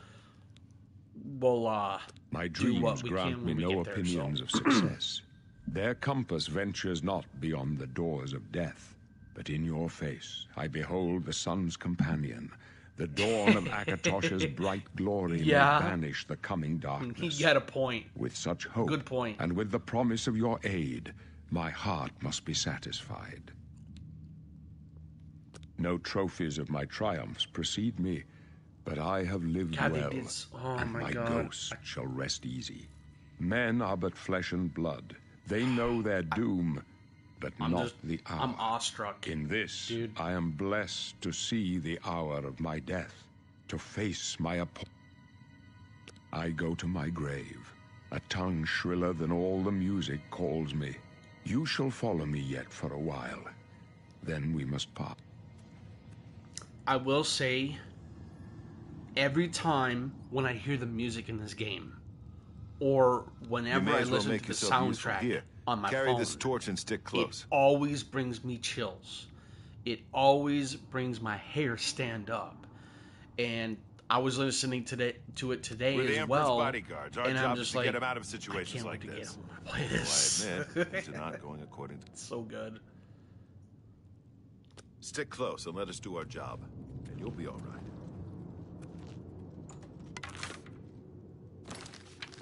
S1: We'll
S2: My
S1: do what
S2: dreams
S1: we
S2: grant
S1: can
S2: me
S1: when we
S2: no
S1: get there,
S2: opinions
S1: so.
S2: of success. Their compass ventures not beyond the doors of death. But in your face I behold the sun's companion. The dawn of Akatosh's bright glory may banish the coming darkness.
S1: You got a point.
S2: With such hope,
S1: Good point.
S2: and with the promise of your aid, my heart must be satisfied. No trophies of my triumphs precede me, but I have lived well, and my ghost shall rest easy. Men are but flesh and blood. They know their doom, but not the hour.
S1: I'm awestruck.
S2: In this,
S1: dude.
S2: I am blessed to see the hour of my death, to face my appointment. I go to my grave. A tongue shriller than all the music calls me. You shall follow me yet for a while. Then we must part.
S1: I will say, every time when I hear the music in this game, or whenever I listen to the soundtrack on my
S5: Carry
S1: phone,
S5: this torch and stick close.
S1: It always brings me chills. It always brings my hair stand up. And I was listening to it today
S5: We're the
S1: as
S5: Emperor's
S1: well.
S5: bodyguards. Our
S1: and
S5: job
S1: I'm
S5: is
S1: just
S5: to
S1: like,
S5: get him out of situations like
S1: I can't wait
S5: this.
S1: to get home and play this.
S5: Well, I admit, things are not going according to...
S1: It's so good.
S5: Stick close and let us do our job, and you'll be all right.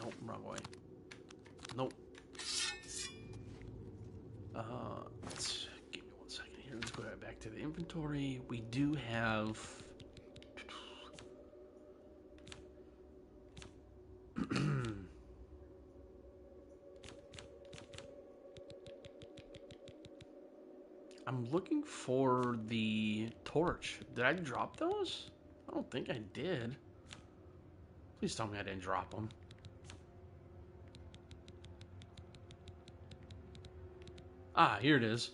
S1: Nope, wrong way. Nope. Give me 1 second here. Let's go right back to the inventory. We do have... I'm looking for the torch. Did I drop those? I don't think I did. Please tell me I didn't drop them. Ah, here it is.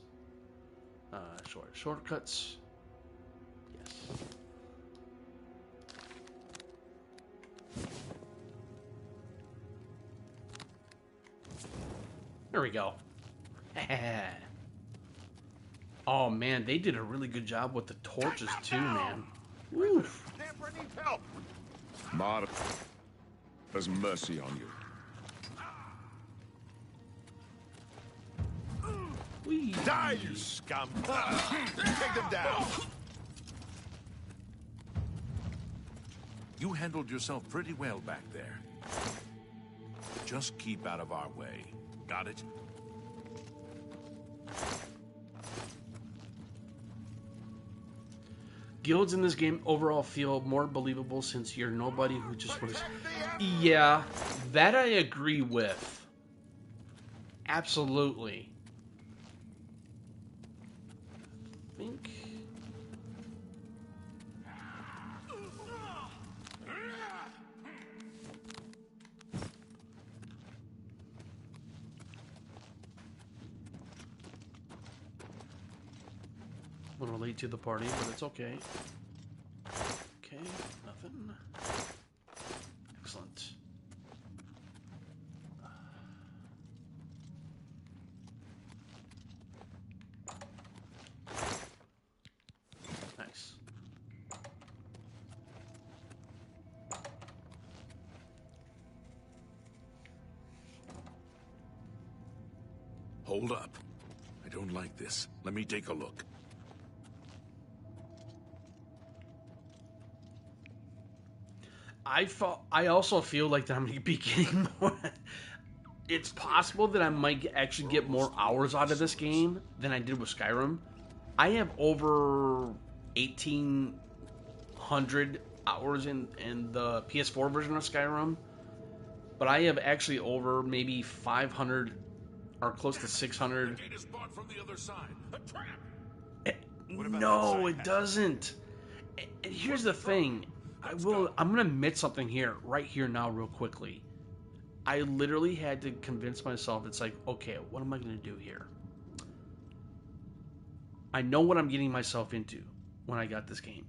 S1: Shortcuts. Yes. There we go. Oh man, they did a really good job with the torches too, man. Oof.
S5: Tamper needs help.
S2: Mar has mercy on you.
S1: Whee.
S5: Die, you scum! Take them down. You handled yourself pretty well back there. Just keep out of our way. Got it?
S1: Guilds in this game overall feel more believable since you're nobody who just was. Yeah, that I agree with. Absolutely. I think. A little late to the party, but it's okay. Okay, nothing. Excellent. Nice.
S5: Hold up. I don't like this. Let me take a look.
S1: I also feel like that I'm going to be getting more. It's possible that I might actually get more hours out of this game than I did with Skyrim. I have over 1,800 hours in the PS4 version of Skyrim, but I have actually over maybe 500 or close to 600.
S5: The gate is barred from the other side. A trap!
S1: No, it doesn't. And here's the thing. I'm gonna admit something here, right here now, real quickly. I literally had to convince myself. It's like, okay, what am I gonna do here? I know what I'm getting myself into when I got this game,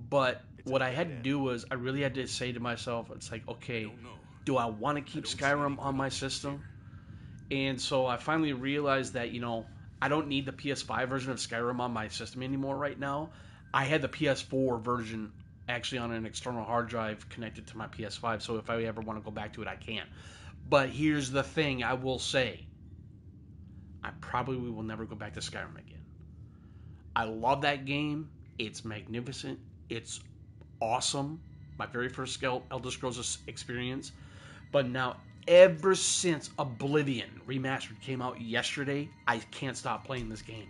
S1: but what I had to do was I really had to say to myself, it's like, okay, do I want to keep Skyrim on my system? And so I finally realized that, I don't need the PS5 version of Skyrim on my system anymore right now. I had the PS4 version actually on an external hard drive connected to my PS5, so if I ever want to go back to it, I can. But here's the thing I will say. I probably will never go back to Skyrim again. I love that game. It's magnificent. It's awesome. My very first Elder Scrolls experience. But now, ever since Oblivion Remastered came out yesterday, I can't stop playing this game.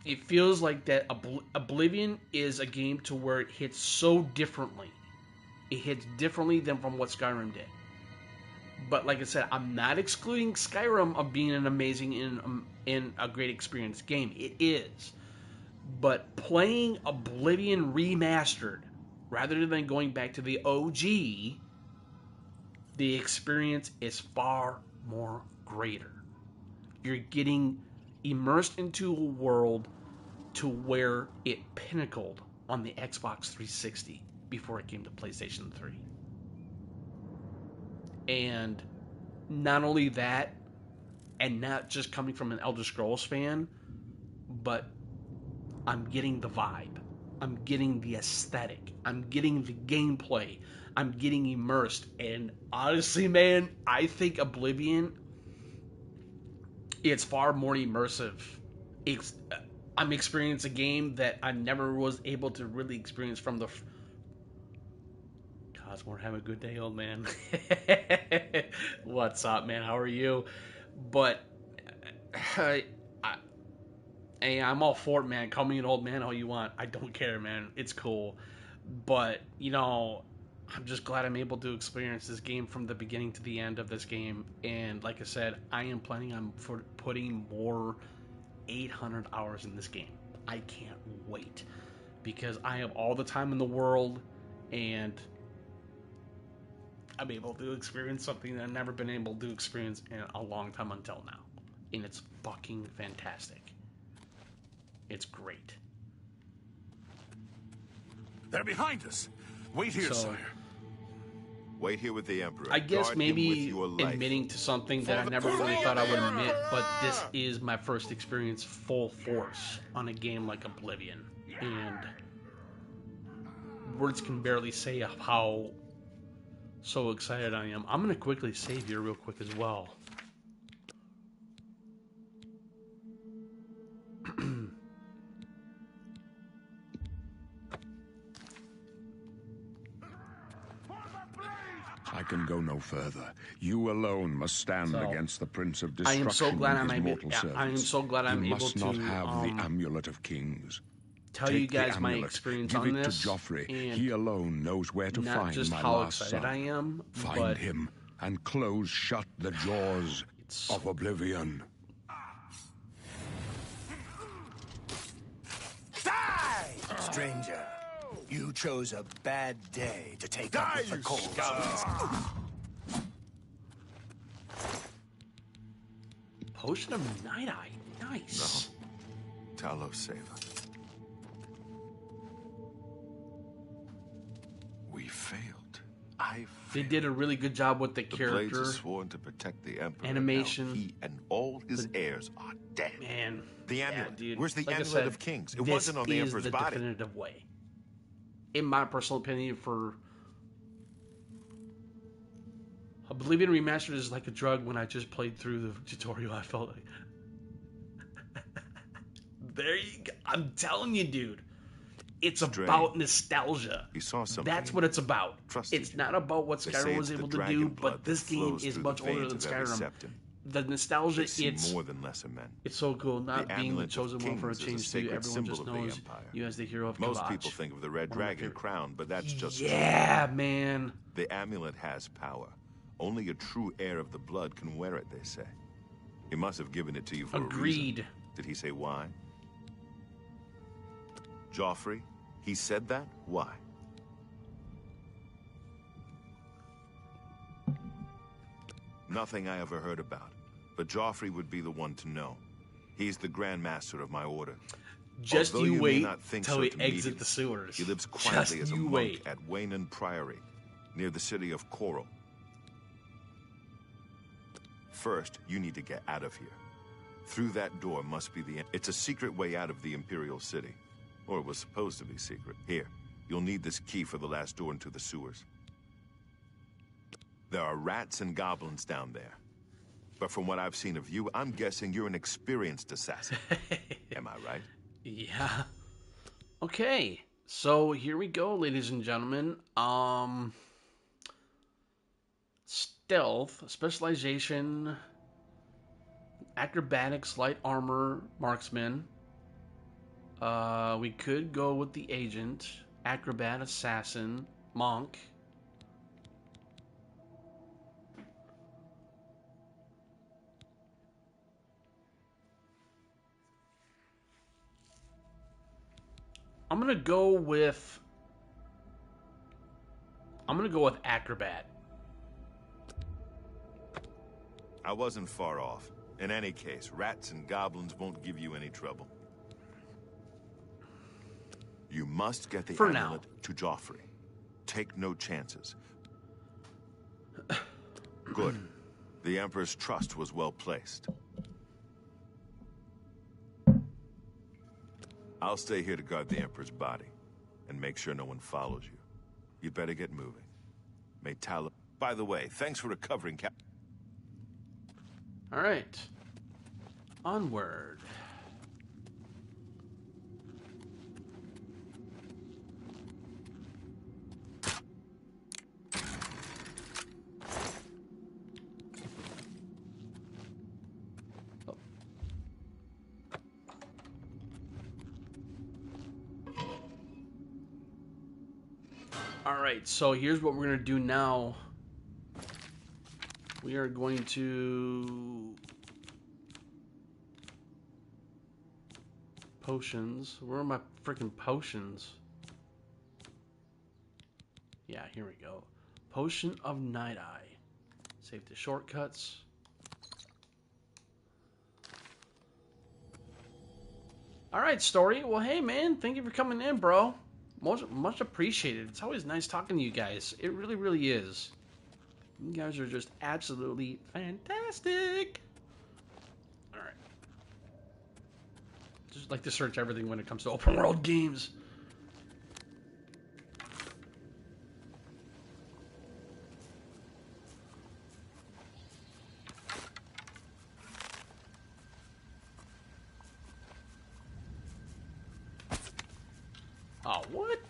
S1: It feels like that Oblivion is a game to where it hits so differently. It hits differently than from what Skyrim did. But like I said, I'm not excluding Skyrim of being an amazing and a great experience game. It is. But playing Oblivion Remastered, rather than going back to the OG, the experience is far more greater. You're getting immersed into a world to where it pinnacled on the Xbox 360 before it came to PlayStation 3. And not only that, and not just coming from an Elder Scrolls fan, but I'm getting the vibe. I'm getting the aesthetic. I'm getting the gameplay. I'm getting immersed. And honestly, man, I think Oblivion, it's far more immersive. I'm experiencing a game that I never was able to really experience from the. Cosmore, have a good day, old man. What's up, man? How are you? But hey, I'm all for it, man. Call me an old man all you want. I don't care, man. It's cool. But I'm just glad I'm able to experience this game from the beginning to the end of this game. And like I said, I am planning on putting more 800 hours in this game. I can't wait because I have all the time in the world and I'm able to experience something that I've never been able to experience in a long time until now. And it's fucking fantastic. It's great.
S5: They're behind us. Wait here,
S1: So-
S5: sire.
S6: Wait here with the Emperor.
S1: I guess
S6: Guard him with
S1: maybe
S6: your life.
S1: admitting to something that I never really thought I would admit, but this is my first experience full force on a game like Oblivion. And words can barely say how so excited I am. I'm going to quickly save here real quick as well.
S2: I can go no further. You alone must stand
S1: So,
S2: against the Prince of
S1: I
S2: Destruction
S1: am so glad
S2: and
S1: I'm
S2: his
S1: able.
S2: mortal servants.
S1: I am so glad I'm
S2: you
S1: able
S2: must
S1: to
S2: not have the Amulet of Kings.
S1: tell
S2: Take
S1: you guys
S2: the
S1: my
S2: amulet,
S1: experience
S2: give
S1: on
S2: it
S1: this,
S2: to Joffrey.
S1: and
S2: He alone knows where to
S1: not
S2: find
S1: just
S2: my
S1: how
S2: last
S1: excited
S2: son.
S1: I am,
S2: Find
S1: but
S2: him and close shut the jaws of Oblivion.
S3: Die! Stranger, you chose a bad day to take up with the cold.
S1: Potion of Night Eye, nice.
S6: Talos, save us. We failed. I
S1: They
S6: failed.
S1: did a really good job with the
S6: The Blades
S1: character.
S6: are sworn to protect the Emperor.
S1: Animation.
S6: Now he and all his heirs are dead.
S1: Man,
S6: The
S1: yeah,
S6: amulet.
S1: dude.
S6: Where's the
S1: Like I
S6: amulet
S1: said,
S6: of kings? It
S1: this
S6: wasn't on the
S1: is
S6: Emperor's
S1: the
S6: body.
S1: definitive way. In my personal opinion, for Oblivion Remastered is like a drug. When I just played through the tutorial, I felt like there you go. I'm telling you, dude. It's
S6: Strange.
S1: about nostalgia.
S6: He saw something.
S1: That's what it's about.
S6: Trusted
S1: It's
S6: you.
S1: not about what
S6: They say
S1: Skyrim
S6: it's
S1: was
S6: the
S1: able to
S6: dragon
S1: do,
S6: blood
S1: but this
S6: that
S1: game
S6: flows
S1: is
S6: through
S1: much
S6: the
S1: older
S6: veins
S1: than
S6: of every
S1: Skyrim.
S6: septon.
S1: The nostalgia,
S6: They see
S1: it's
S6: more than lesser men.
S1: it's so cool. Not
S6: The
S1: being the
S6: amulet of
S1: chosen one for a
S6: kings is a
S1: change to
S6: sacred
S1: everyone
S6: symbol
S1: just
S6: of the
S1: knows
S6: empire.
S1: you as the hero of
S6: Most
S1: Kavach.
S6: people think of the red
S1: One of my
S6: dragon
S1: favorite-
S6: crown, but that's just
S1: Yeah, man.
S6: The amulet has power. Only a true heir of the blood can wear it, they say. He must have given it to you for a reason.
S1: Agreed.
S6: Did he say why? Joffrey? He said that? Why? Nothing I ever heard about. But Joffrey would be the one to know. He's the Grand Master of my order.
S1: Just
S6: Although
S1: you
S6: may
S1: wait
S6: not think
S1: till
S6: so
S1: we
S6: to meet
S1: exit
S6: him,
S1: the sewers.
S6: He lives
S1: Just
S6: quietly as a
S1: you
S6: monk
S1: wait.
S6: at Waynon Priory, near the city of Coral. First, you need to get out of here. Through that door must be the end. It's a secret way out of the Imperial City. Or it was supposed to be secret. Here, you'll need this key for the last door into the sewers. There are rats and goblins down there. But from what I've seen of you, I'm guessing you're an experienced assassin. Am I right?
S1: Yeah. Okay. So here we go, ladies and gentlemen. Stealth, specialization, acrobatics, light armor, marksman. We could go with the agent, acrobat, assassin, monk. I'm gonna go with acrobat.
S6: I wasn't far off. In any case, rats and goblins won't give you any trouble. You must get the
S1: For
S6: amulet
S1: now.
S6: to Joffrey. Take no chances. Good. The Emperor's trust was well placed. I'll stay here to guard the Emperor's body and make sure no one follows you. You'd better get moving. May Talos... By the way, thanks for recovering, Cap...
S1: All right. Onward. All right, so here's what we're going to do now. We are going to... Potions. Where are my freaking potions? Yeah, here we go. Potion of Night Eye. Save the shortcuts. All right, Story. Well, hey, man. Thank you for coming in, bro. Much appreciated. It's always nice talking to you guys. It really, really is. You guys are just absolutely fantastic. All right. Just like to search everything when it comes to open world games. Oh, what?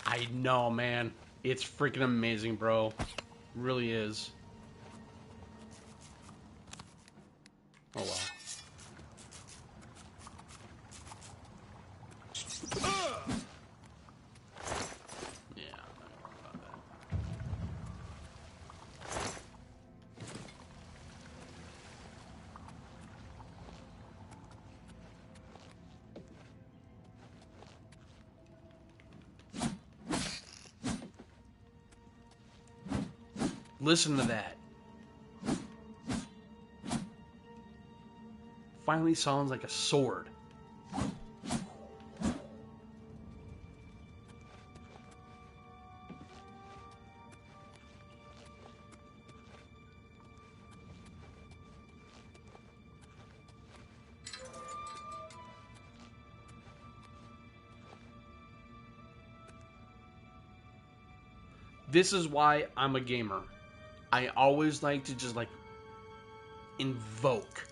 S1: I know, man. It's freaking amazing, bro. Really is. Oh, wow. Yeah, I'm not gonna worry about that. Listen to that. Finally sounds like a sword. This is why I'm a gamer. I always like to just like invoke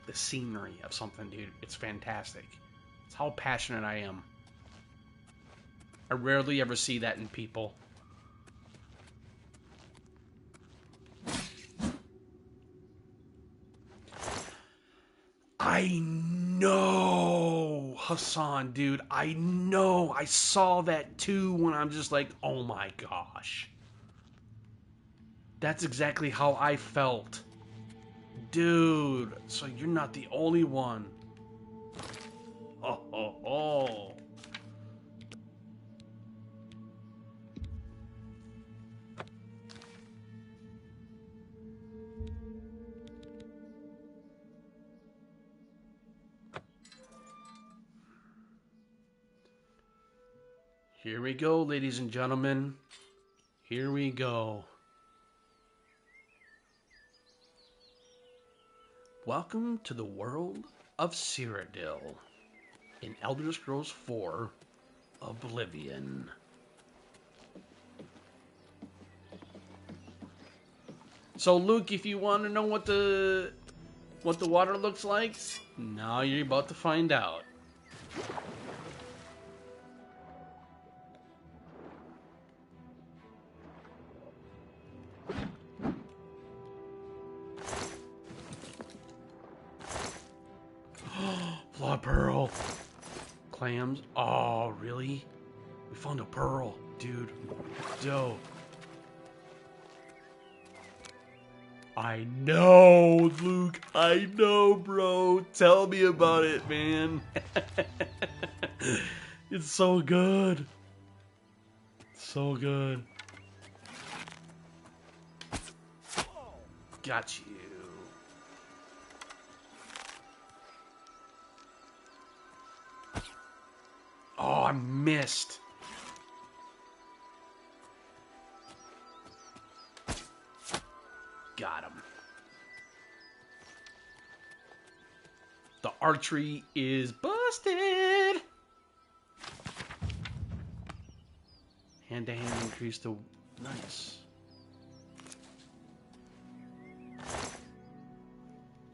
S1: the scenery of something, dude. It's fantastic. It's how passionate I am. I rarely ever see that in people. I know, Hassan, dude. I know. I saw that too when I'm just like, oh my gosh. That's exactly how I felt. Dude, so you're not the only one. Oh, oh, oh. Here we go, ladies and gentlemen. Here we go. Welcome to the world of Cyrodiil in Elder Scrolls 4 Oblivion. So Luke, if you want to know what the water looks like, now you're about to find out. Blood pearl. Clams. Oh, really? We found a pearl, dude. Dope. I know, Luke. I know, bro. Tell me about it, man. It's so good. So good. Got you. Oh, I missed. Got him. The archery is busted. Hand-to-hand increase to... Nice.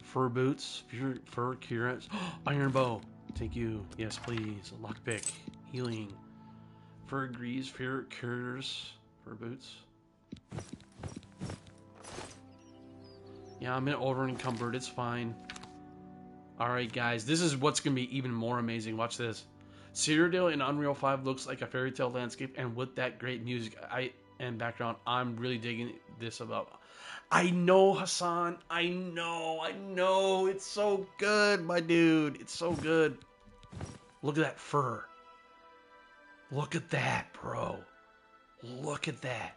S1: Fur boots. Fur cuirass. Iron bow. Take you. Yes, please. Lockpick. Healing. Fur greaves. Fur cures. Fur boots. Yeah, I'm over encumbered. It's fine. Alright, guys. This is what's going to be even more amazing. Watch this. Cyrodiil in Unreal 5 looks like a fairy tale landscape, and with that great music and background, I'm really digging this about. I know, Hassan. I know. It's so good, my dude. It's so good. Look at that fur. Look at that, bro. Look at that.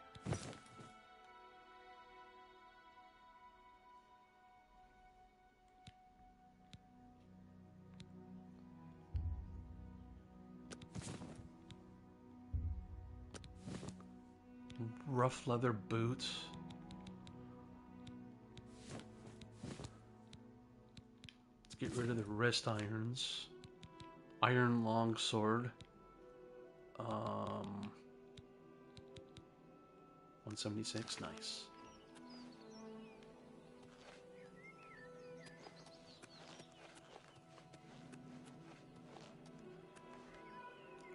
S1: Rough leather boots. Let's get rid of the wrist irons. Iron longsword. 176, nice.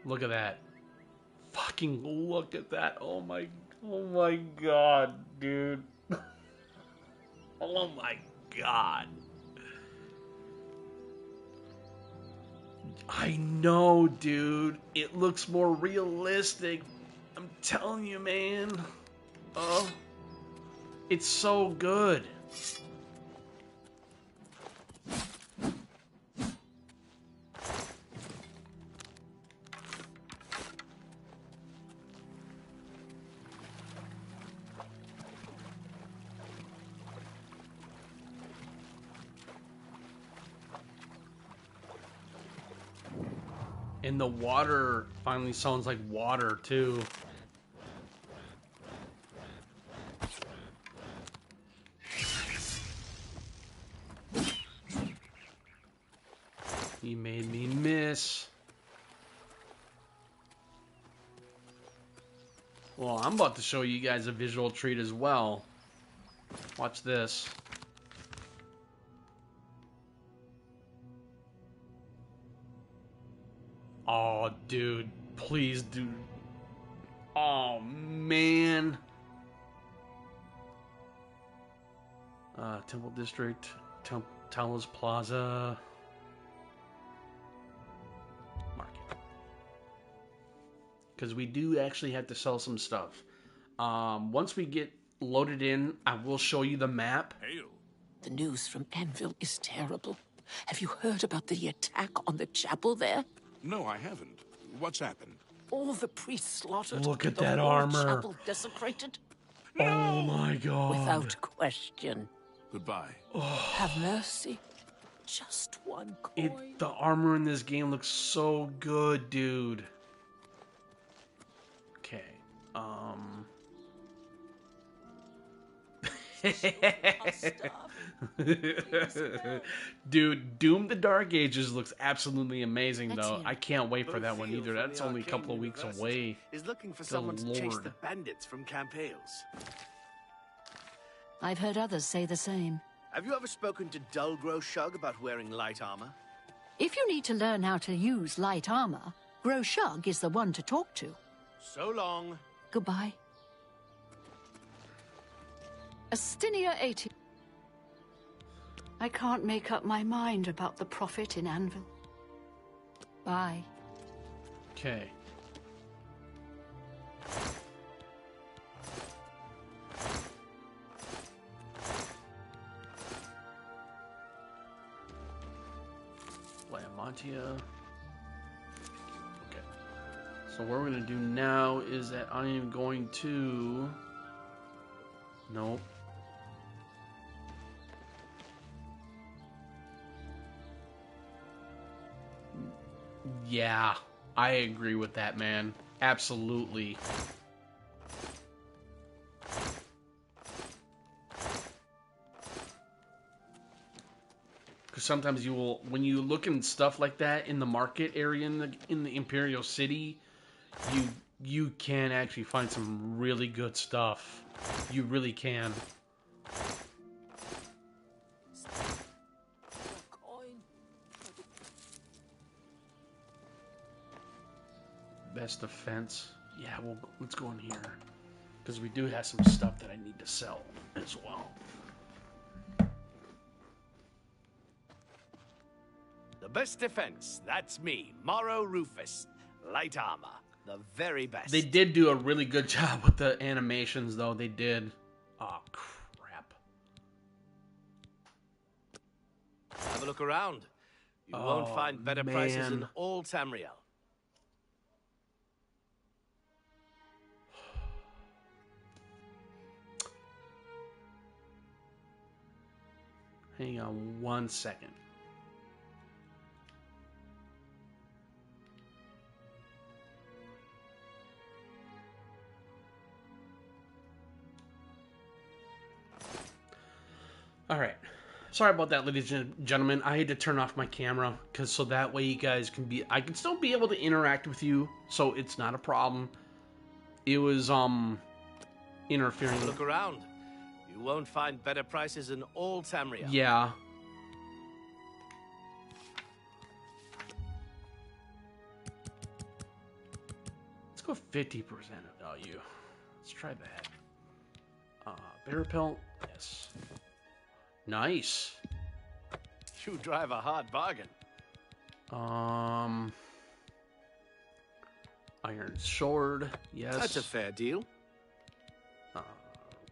S1: Look at that. Fucking look at that. Oh my god, dude. Oh my god. I know, dude. It looks more realistic. I'm telling you, man. Oh, it's so good. And the water finally sounds like water, too. He made me miss. Well, I'm about to show you guys a visual treat as well. Watch this. Oh, dude. Please, dude. Oh, man. Temple District. Talos Plaza. Market. Because we do actually have to sell some stuff. Once we get loaded in, I will show you the map.
S5: Hail.
S4: The news from Anvil is terrible. Have you heard about the attack on the chapel there?
S5: No, I haven't. What's happened?
S4: All the priests slaughtered.
S1: Look at
S4: the
S1: that
S4: whole
S1: armor.
S4: chapel desecrated.
S1: Oh my god.
S4: Without question.
S5: Goodbye.
S4: Have mercy. Just one coin.
S1: The armor in this game looks so good, dude. Okay. Dude, Doom the Dark Ages looks absolutely amazing, though. I can't wait for that one either. That's only a couple of weeks away.
S7: Is looking for
S1: Good
S7: someone to chase
S1: Lord.
S7: the bandits from Camp Hales.
S8: I've heard others say the same.
S7: Have you ever spoken to Dulgro Shug about wearing light armor?
S8: If you need to learn how to use light armor, Groshug is the one to talk to.
S7: So long.
S8: Goodbye. Astinia 80. I can't make up my mind about the prophet in Anvil. Bye.
S1: Okay. Lamontia. Okay. So what we're going to do now is that I am going to... Nope. Yeah, I agree with that, man. Absolutely. Because sometimes you will, when you look in stuff like that in the market area in the Imperial City, you can actually find some really good stuff. You really can. Best defense. Yeah, let's go in here. Because we do have some stuff that I need to sell as well.
S7: The best defense. That's me, Morrow Rufus. Light armor. The very best.
S1: They did do a really good job with the animations, though. They did. Oh, crap.
S7: Have a look around. You won't find better prices in
S1: man.
S7: all Tamriel.
S1: Hang on 1 second. All right. Sorry about that, ladies and gentlemen. I had to turn off my camera because so that way you guys can be. I can still be able to interact with you, so it's not a problem. It was interfering.
S7: Look around. You won't find better prices in all Tamriel.
S1: Yeah. Let's go 50% of value. Let's try that. Bear pelt, yes. Nice.
S7: You drive a hard bargain.
S1: Iron sword, yes.
S7: That's a fair deal.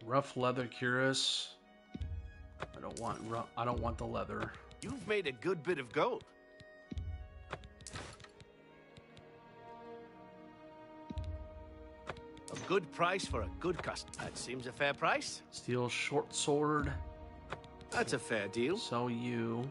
S1: Rough leather cuirass. I don't want the leather.
S7: You've made a good bit of gold. A good price for a good customer. That seems a fair price.
S1: Steel short sword.
S7: That's a fair deal.
S1: Sell you.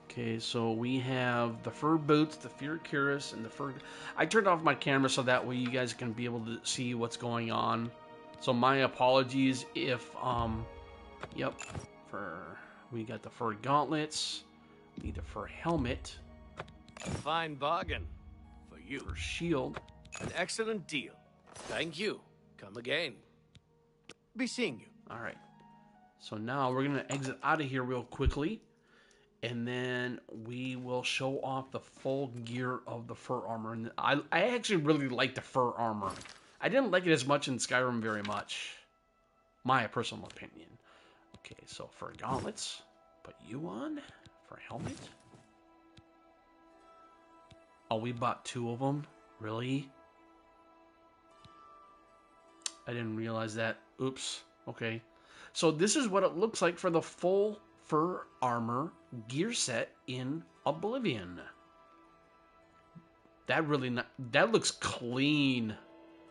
S1: Okay, so we have the fur boots, the fur cuirass, and the fur... I turned off my camera so that way you guys can be able to see what's going on. So my apologies if, yep, we got the fur gauntlets, we need the fur helmet.
S7: A fine bargain for you.
S1: Fur shield.
S7: An excellent deal. Thank you. Come again. Be seeing you.
S1: All right. So now we're going to exit out of here real quickly. And then we will show off the full gear of the fur armor. And I actually really like the fur armor. I didn't like it as much in Skyrim very much. My personal opinion. Okay, so fur gauntlets. Put you on. Fur helmet. Oh, we bought 2 of them? Really? I didn't realize that. Oops. Okay. So this is what it looks like for the full fur armor gear set in Oblivion. That looks clean,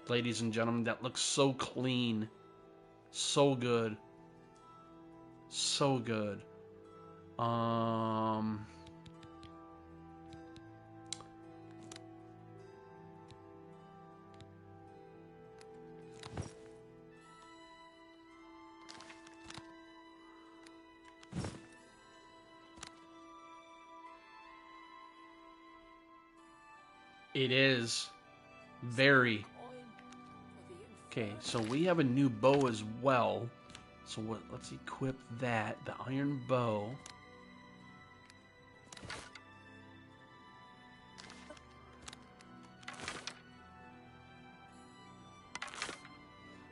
S1: ladies and gentlemen. That looks so clean. So good. So good. It is very. Okay, so we have a new bow as well. So let's equip that, the iron bow.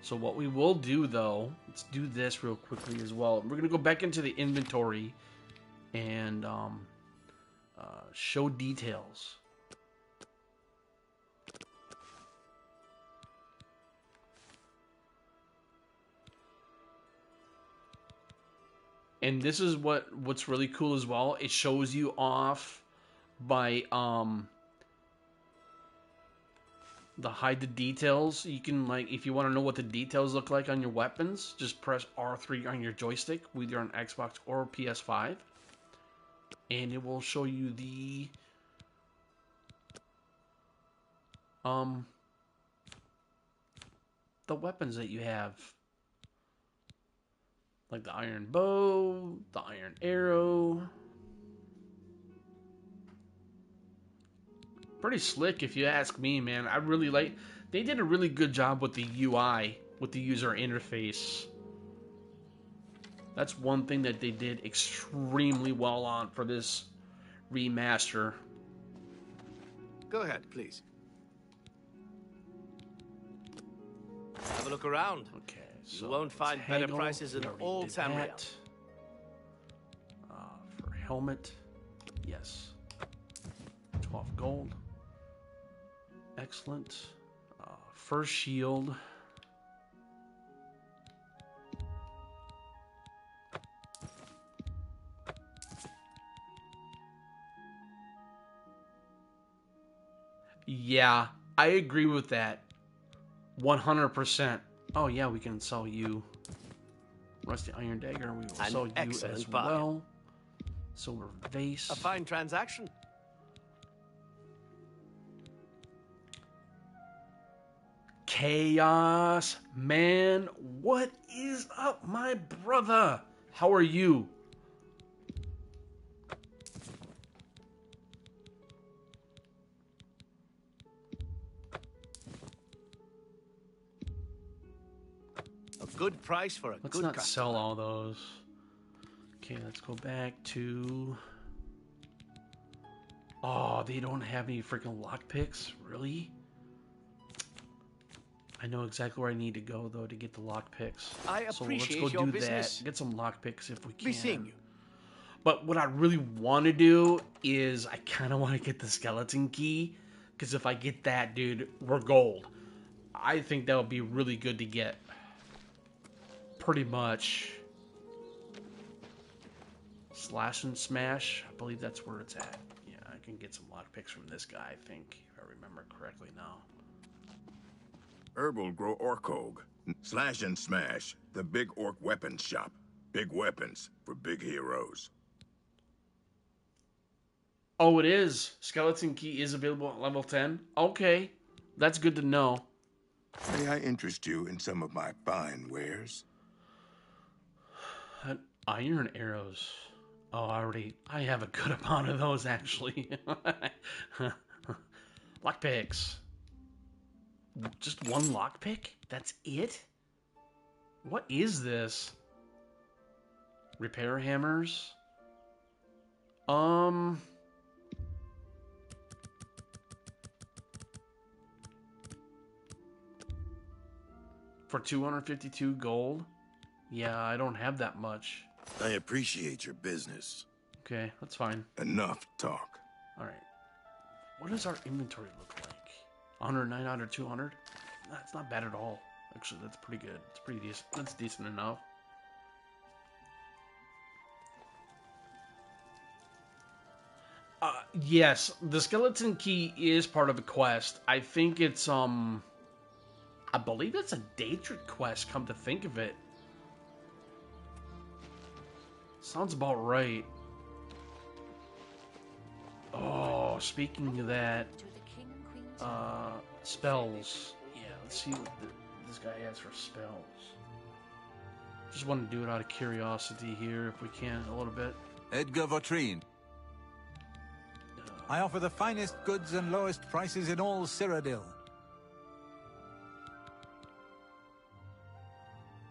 S1: So what we will do though, let's do this real quickly as well. We're gonna go back into the inventory and show details. And this is what's really cool as well. It shows you off by the hide the details. You can, like, if you want to know what the details look like on your weapons, just press R3 on your joystick, whether on Xbox or PS5, and it will show you the weapons that you have. Like the iron bow, the iron arrow. Pretty slick if you ask me, man. I really like... They did a really good job with the UI, with the user interface. That's one thing that they did extremely well on for this remaster.
S7: Go ahead, please. Have a look around.
S1: Okay.
S7: You won't find better prices in all Tamriel.
S1: For helmet, yes. 12 gold. Excellent. First shield. Yeah, I agree with that. 100%. Oh yeah, we can sell you rusty iron dagger. We will sell you as well. Silver vase.
S7: A fine transaction.
S1: Chaos, man, what is up, my brother? How are you?
S7: A good price for a
S1: Let's
S7: good
S1: not
S7: customer.
S1: sell all those. Okay, let's go back to... Oh, they don't have any freaking lockpicks? Really? I know exactly where I need to go, though, to get the lockpicks.
S7: I
S1: So let's
S7: appreciate
S1: go
S7: your
S1: do
S7: business.
S1: that. Get some lockpicks if we can.
S7: Be seeing you.
S1: But what I really want to do is I kind of want to get the skeleton key. Because if I get that, dude, we're gold. I think that would be really good to get. Pretty much. Slash and smash. I believe that's where it's at. Yeah, I can get some lockpicks from this guy, I think. If I remember correctly now.
S9: Herbal grow Orkog. Slash and Smash, the big orc weapons shop. Big weapons for big heroes.
S1: Oh, it is. Skeleton key is available at level 10. Okay. That's good to know.
S9: May I interest you in some of my fine wares?
S1: Iron arrows. Oh, I have a good amount of those, actually. Lockpicks. Just one lockpick? That's it? What is this? Repair hammers? For 252 gold? Yeah, I don't have that much.
S9: I appreciate your business.
S1: Okay, that's fine.
S9: Enough talk.
S1: Alright. What does our inventory look like? 109 out of 200? That's not bad at all. Actually, that's pretty good. It's pretty decent. That's decent enough. Yes, the skeleton key is part of the quest. I think it's, I believe it's a Daedric quest, come to think of it. Sounds about right. Oh, speaking of that, spells. Yeah, let's see what this guy has for spells. Just want to do it out of curiosity here, if we can, a little bit.
S10: Edgar Votrine. I offer the finest goods and lowest prices in all Cyrodiil.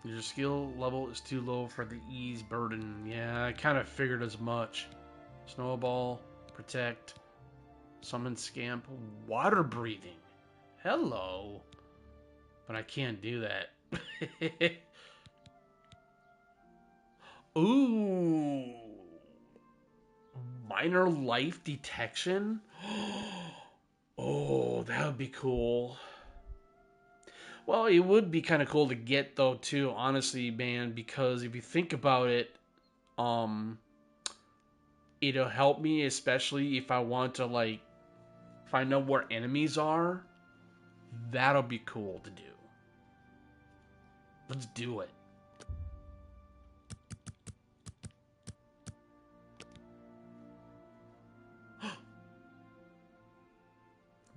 S1: Your skill level is too low for the ease burden. Yeah, I kind of figured as much. Snowball, protect, summon scamp, water breathing. Hello. But I can't do that. Ooh. Minor life detection? Oh, that would be cool. Well, it would be kind of cool to get, though, too, honestly, man, because if you think about it, it'll help me, especially if I want to, like, if I know where enemies are, that'll be cool to do. Let's do it.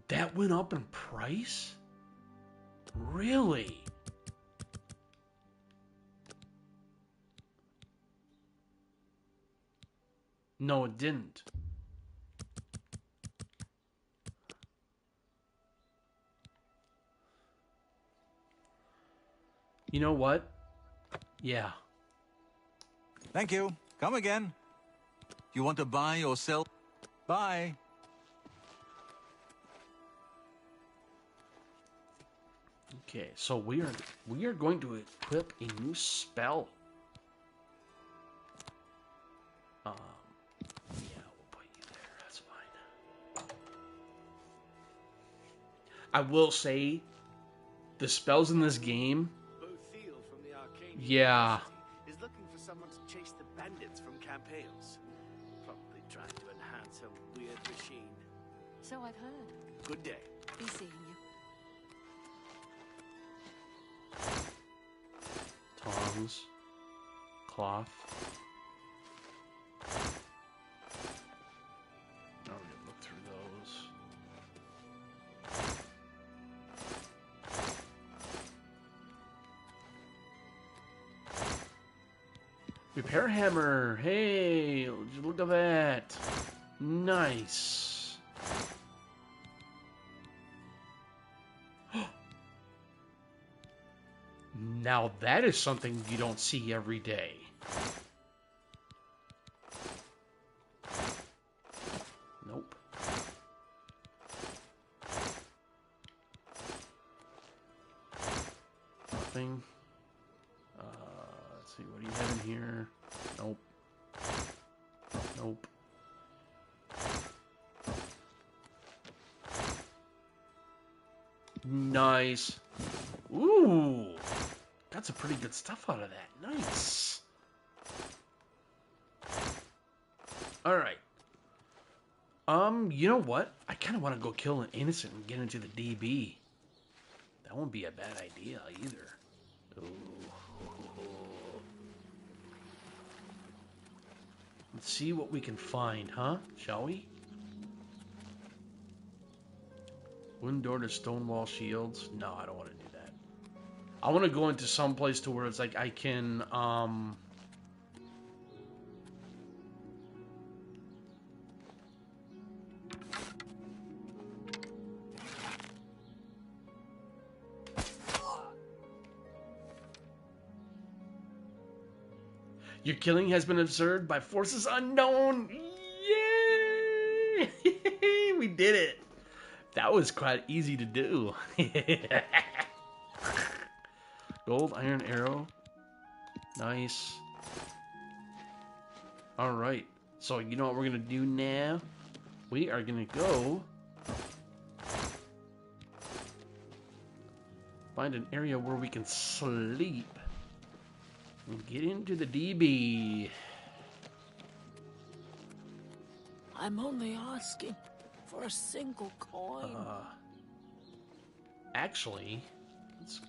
S1: That went up in price? Really? No, it didn't. You know what? Yeah.
S10: Thank you. Come again. You want to buy or sell? Buy.
S1: Okay, so we are going to equip a new spell. Yeah, we'll put you there. That's fine. I will say, the spells in this game. Yeah.
S7: Is looking for someone to chase the bandits from Campales. Probably trying to enhance her weird machine.
S8: So I've heard.
S7: Good day.
S8: Be seeing you.
S1: Tongs. Cloth. Now we're gonna look through those. Repair hammer. Hey, look at that. Nice. Now that is something you don't see every day. Nope. Nothing. Let's see, what do you have in here? Nope. Nope. Nice. Ooh. Got some pretty good stuff out of that. Nice. Alright. You know what? I kind of want to go kill an innocent and get into the DB. That won't be a bad idea either. Ooh. Let's see what we can find, huh? Shall we? Wooden door to stone wall shields. No, I don't want to do that. I want to go into some place to where it's like I can, Your killing has been observed by forces unknown. Yay! We did it. That was quite easy to do. Gold iron arrow. Nice. Alright. So you know what we're going to do now? We are going to go find an area where we can sleep. And get into the DB.
S4: I'm only asking for a single coin.
S1: Actually, let's...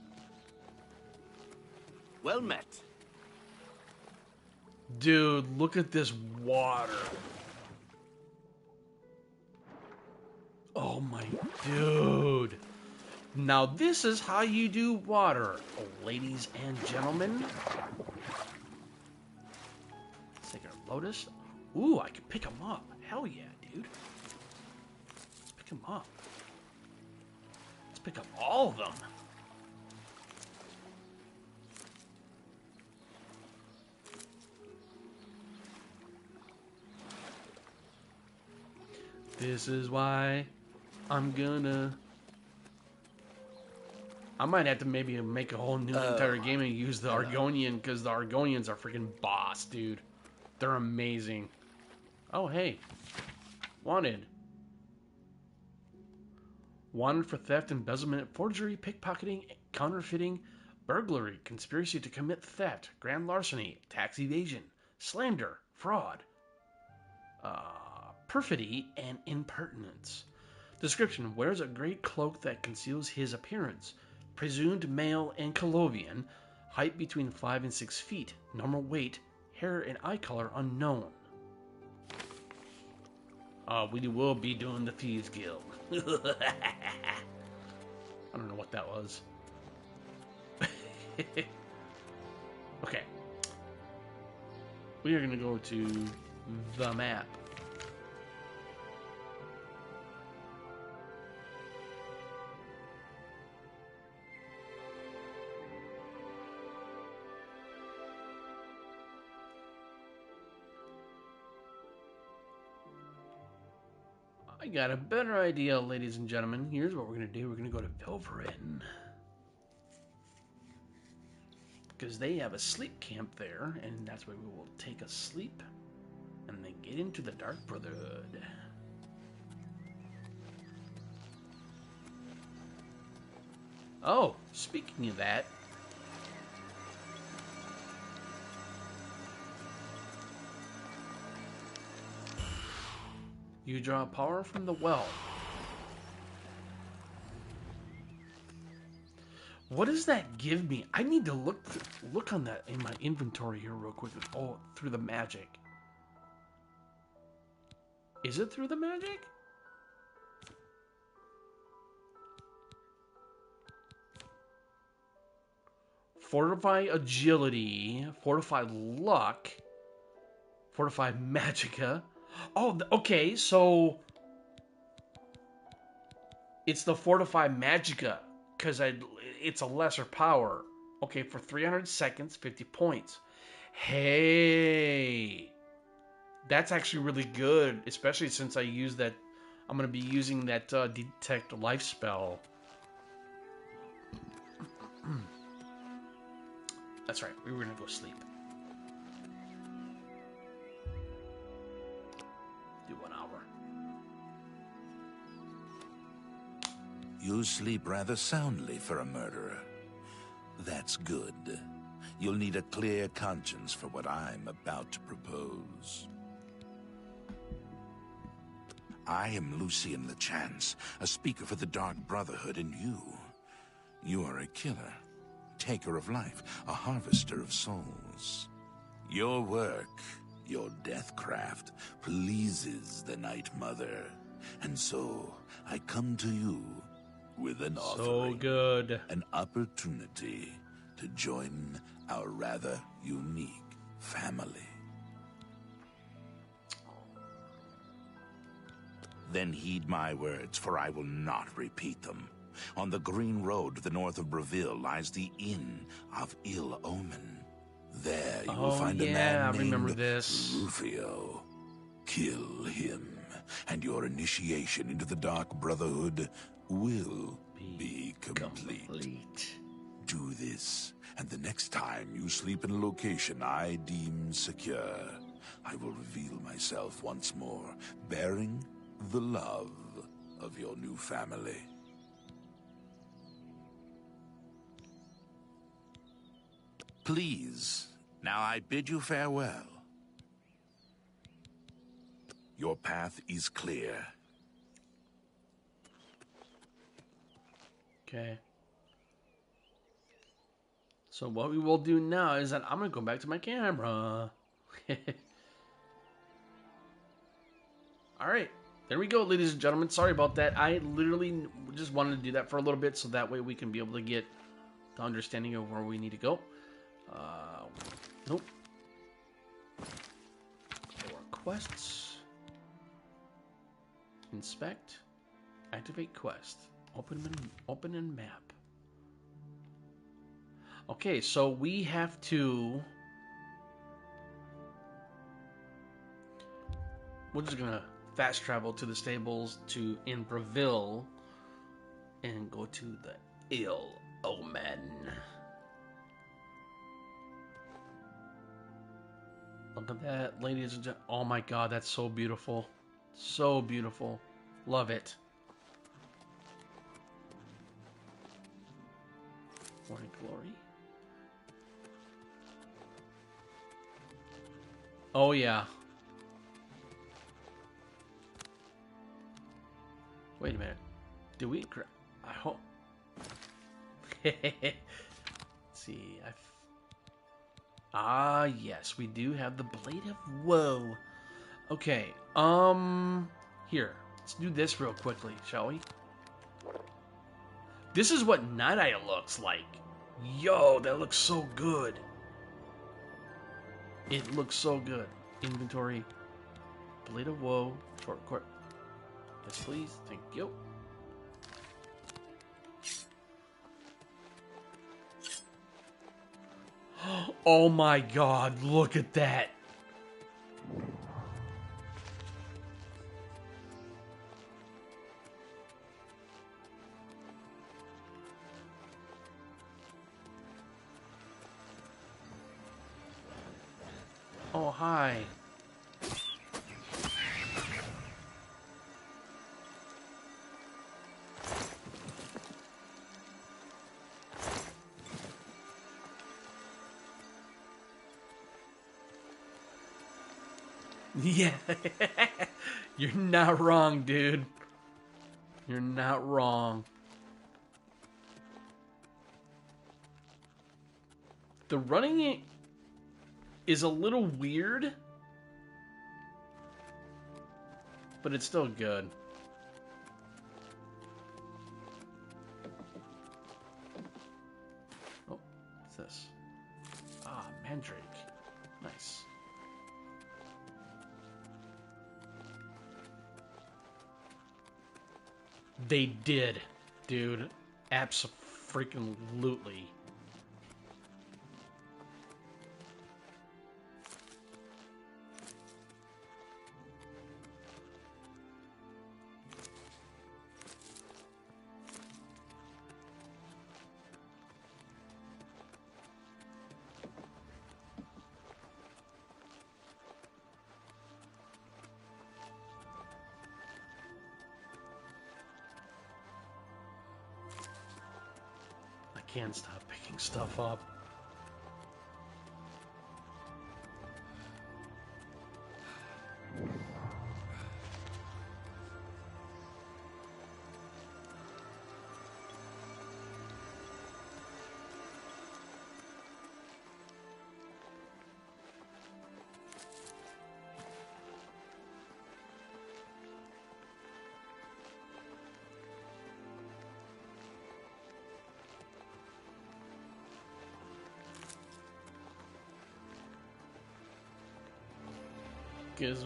S7: Well met.
S1: Dude, look at this water. Oh my... Dude. Now this is how you do water, ladies and gentlemen. Let's take our lotus. Ooh, I can pick them up. Hell yeah, dude. Let's pick them up. Let's pick up all of them. This is why I'm gonna... I might have to maybe make a whole new entire game and use the Argonian, because the Argonians are freaking boss, dude. They're amazing. Oh, hey. Wanted. Wanted for theft, embezzlement, forgery, pickpocketing, counterfeiting, burglary, conspiracy to commit theft, grand larceny, tax evasion, slander, fraud, perfidy, and impertinence. Description: wears a great cloak that conceals his appearance. Presumed male and Colovian. Height between 5 and 6 feet. Normal weight. Hair and eye color unknown. We will be doing the Thieves Guild. I don't know what that was. Okay. We are going to go to the map. I got a better idea, ladies and gentlemen. Here's what we're going to do. We're going to go to Vilverin. Because they have a sleep camp there, and that's where we will take a sleep. And then get into the Dark Brotherhood. Oh, speaking of that... You draw power from the well. What does that give me? I need to look on that in my inventory here real quick. Oh, through the magic. Is it through the magic? Fortify agility, fortify luck, fortify magicka. Oh, okay, so it's the fortify magicka because it's a lesser power. Okay, for 300 seconds, 50 points. Hey, that's actually really good, especially since I use that. I'm gonna be using that detect life spell. That's right. We were gonna go sleep. Do 1 hour.
S5: You sleep rather soundly for a murderer. That's good. You'll need a clear conscience for what I'm about to propose. I am Lucian the Chance, a speaker for the Dark Brotherhood, and you are a killer, taker of life, a harvester of souls. Your work, your deathcraft, pleases the Night Mother, and so I come to you with an offering.
S1: So good.
S5: An opportunity to join our rather unique family. Then heed my words, for I will not repeat them. On the green road to the north of Breville lies the Inn of Ill Omen. There you will find a man named Rufio. Kill him, and your initiation into the Dark Brotherhood will be complete. Do this, and the next time you sleep in a location I deem secure, I will reveal myself once more, bearing the love of your new family. Please, now I bid you farewell. Your path is clear.
S1: Okay. So what we will do now is that I'm going to go back to my camera. Alright. There we go, ladies and gentlemen. Sorry about that. I literally just wanted to do that for a little bit so that way we can be able to get the understanding of where we need to go. Nope. More quests. Inspect. Activate quest. Open in map. Okay, so we have to... We're just gonna fast travel to the stables in Breville and go to the Ill Omen. Look at that, ladies and gentlemen. Oh my god, that's so beautiful. So beautiful. Love it. Morning Glory. Oh yeah. Wait a minute. Do we? I hope. Let's see. Yes, we do have the Blade of Woe. Okay. Here. Let's do this real quickly, shall we? This is what Night Eye looks like. Yo, that looks so good. It looks so good. Inventory. Blade of Woe. Short court. Yes, please. Thank you. Oh my god, look at that. Oh, hi. Yeah. You're not wrong, dude. You're not wrong. The running is a little weird, but it's still good. Oh, what's this? They did, dude. Abso-freaking-lutely. Can't stop picking stuff up. Because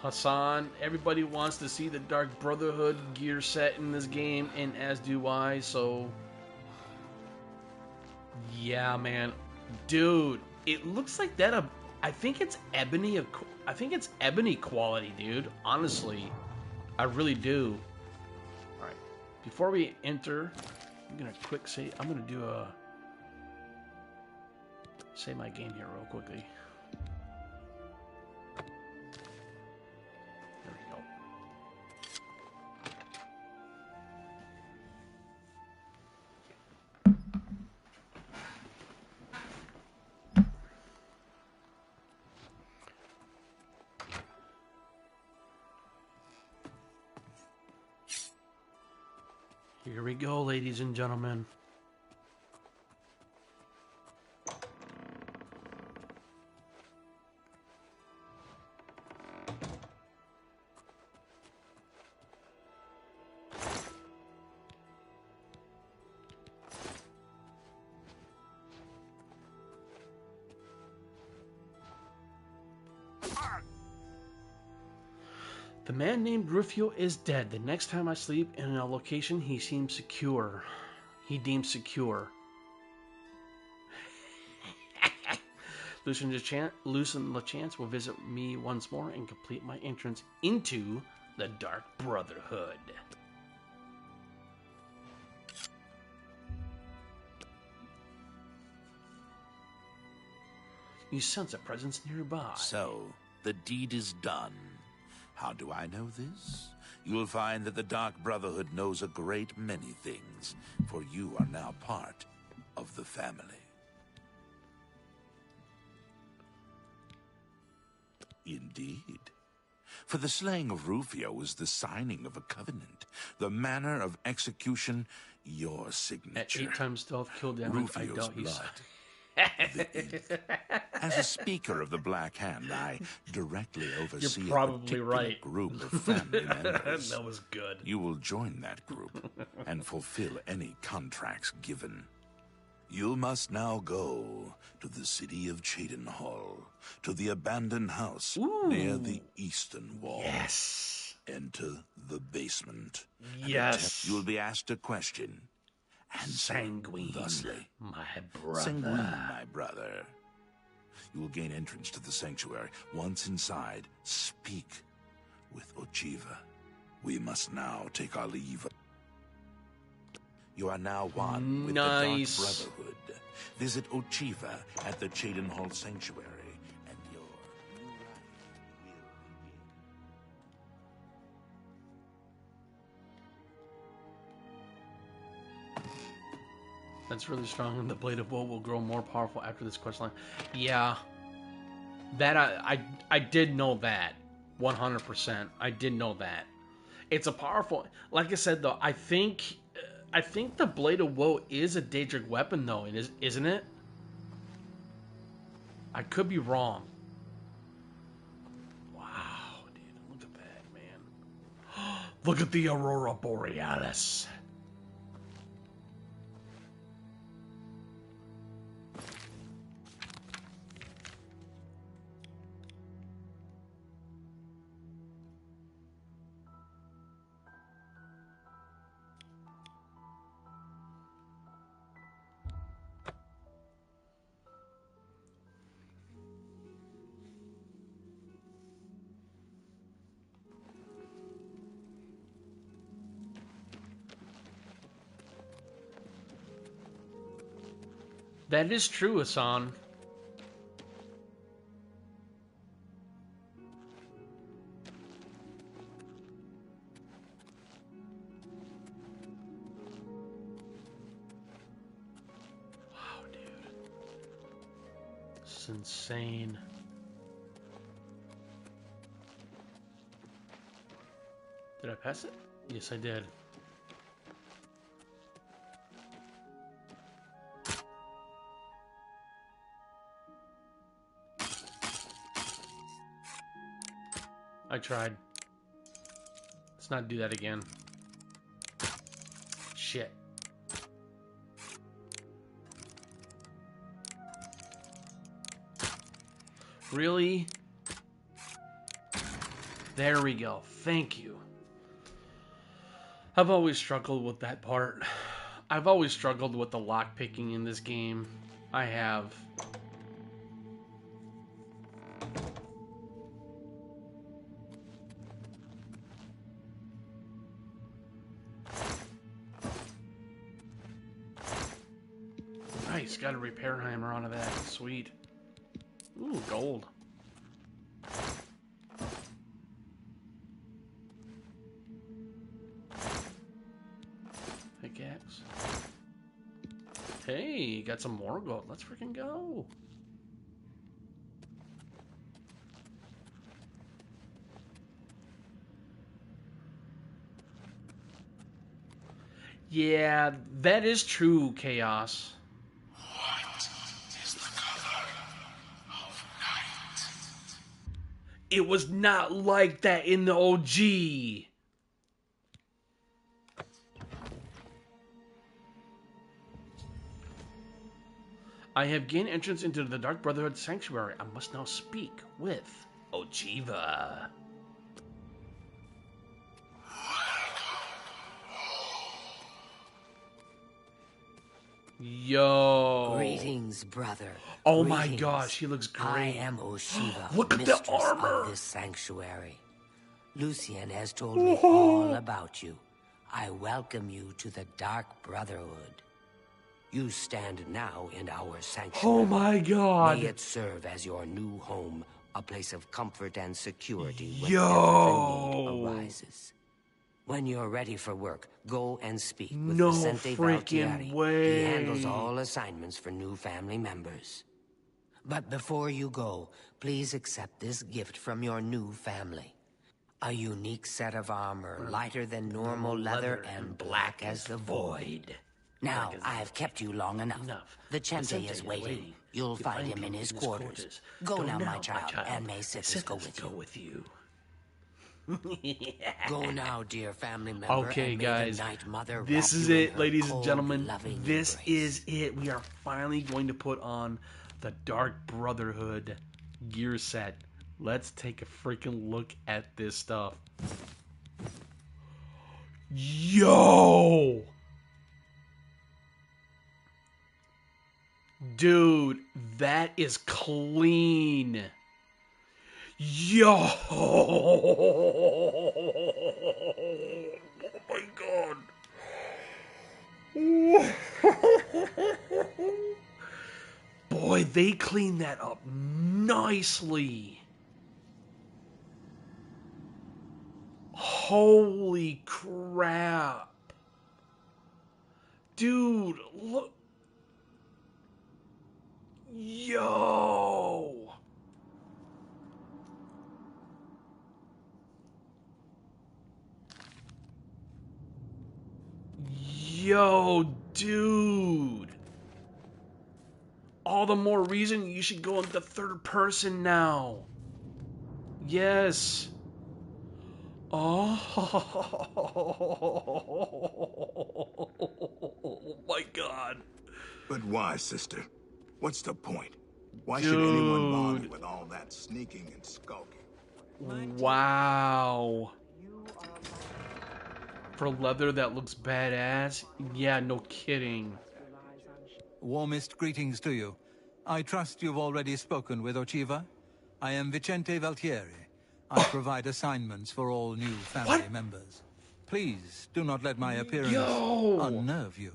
S1: Hassan, everybody wants to see the Dark Brotherhood gear set in this game, and as do I, so yeah, man. Dude, it looks like that I think it's ebony quality, dude. Honestly, I really do. All right. Before we enter, I'm going to save my game here real quickly. Here we go, ladies and gentlemen. The man named Rufio is dead. The next time I sleep in a location he seems secure. He deems secure. Lucian LeChance will visit me once more and complete my entrance into the Dark Brotherhood. You sense a presence nearby.
S5: So, the deed is done. How do I know this? You will find that the Dark Brotherhood knows a great many things, for you are now part of the family. Indeed. For the slaying of Rufio was the signing of a covenant. The manner of execution, your signature.
S1: At 8 times stealth kill damage, I doubt he's...
S5: blood. As a speaker of the Black Hand, I directly oversee
S1: You're probably
S5: a
S1: right.
S5: group of family members.
S1: That was good.
S5: You will join that group and fulfill any contracts given. You must now go to the city of Cheydinhal, to the abandoned house near the eastern wall.
S1: Yes.
S5: Enter the basement.
S1: Yes.
S5: You will be asked a question.
S1: Sanguine,
S5: thusly.
S1: my brother.
S5: Sanguine, my brother. You will gain entrance to the sanctuary. Once inside, speak with Ochiva. We must now take our leave. You are now one with the Dark Brotherhood. Visit Ochiva at the Cheydinhal Sanctuary, and your new life will begin.
S1: That's really strong, and the Blade of Woe will grow more powerful after this questline. Yeah, that I did know that, 100%. I did know that. It's a powerful. Like I said though, I think the Blade of Woe is a Daedric weapon though, isn't it? I could be wrong. Wow, dude, look at that, man. Look at the Aurora Borealis. That is true, Hassan. Wow, dude. This is insane. Did I pass it? Yes, I did. I tried. Let's not do that again. Shit. Really? There we go. Thank you. I've always struggled with that part. I've always struggled with the lockpicking in this game. I have. Nice, got a repair hammer out of that. Sweet. Ooh, gold. Pickaxe. Hey, got some more gold. Let's freaking go. Yeah, that is true, Chaos.
S11: What is the color of night?
S1: It was not like that in the OG. I have gained entrance into the Dark Brotherhood Sanctuary. I must now speak with Ojiva. Yo.
S3: Greetings, brother.
S1: Oh
S3: Greetings.
S1: my gosh, he looks great.
S3: I am Oshiva,
S1: Look at the
S3: mistress
S1: armor.
S3: of this sanctuary. Lucien has told me all about you. I welcome you to the Dark Brotherhood. You stand now in our sanctuary.
S1: Oh my god.
S3: May it serve as your new home, a place of comfort and security whenever the need arises. When you're ready for work, go and speak with
S1: No
S3: Vicente
S1: freaking
S3: Valtieri.
S1: way.
S3: He handles all assignments for new family members. But before you go, please accept this gift from your new family. A unique set of armor, lighter than normal leather and black as the void. Now, I've kept you long enough. Vicente is waiting. You'll find him in his quarters. Go now, my child, and may Sithis go with you. Go now, dear family member.
S1: Okay,
S3: and may
S1: guys,
S3: the Night Mother
S1: this
S3: wrap
S1: is
S3: you in
S1: it,
S3: her
S1: ladies and
S3: cold,
S1: gentlemen.
S3: loving
S1: This
S3: embrace.
S1: is it. We are finally going to put on the Dark Brotherhood gear set. Let's take a freaking look at this stuff. Yo! Dude, that is clean. Yo! Oh my god. Boy, they cleaned that up nicely. Holy crap. Dude, look. Yo. Yo, dude. All the more reason you should go into third person now. Yes. Oh my god.
S9: But why, sister? What's the point? Why
S1: Dude.
S9: should anyone bother with all that sneaking and skulking?
S1: Wow. For leather that looks badass? Yeah, no kidding.
S10: Warmest greetings to you. I trust you've already spoken with Ochiva. I am Vicente Valtieri. I provide assignments for all new family members. Please do not let my appearance unnerve you.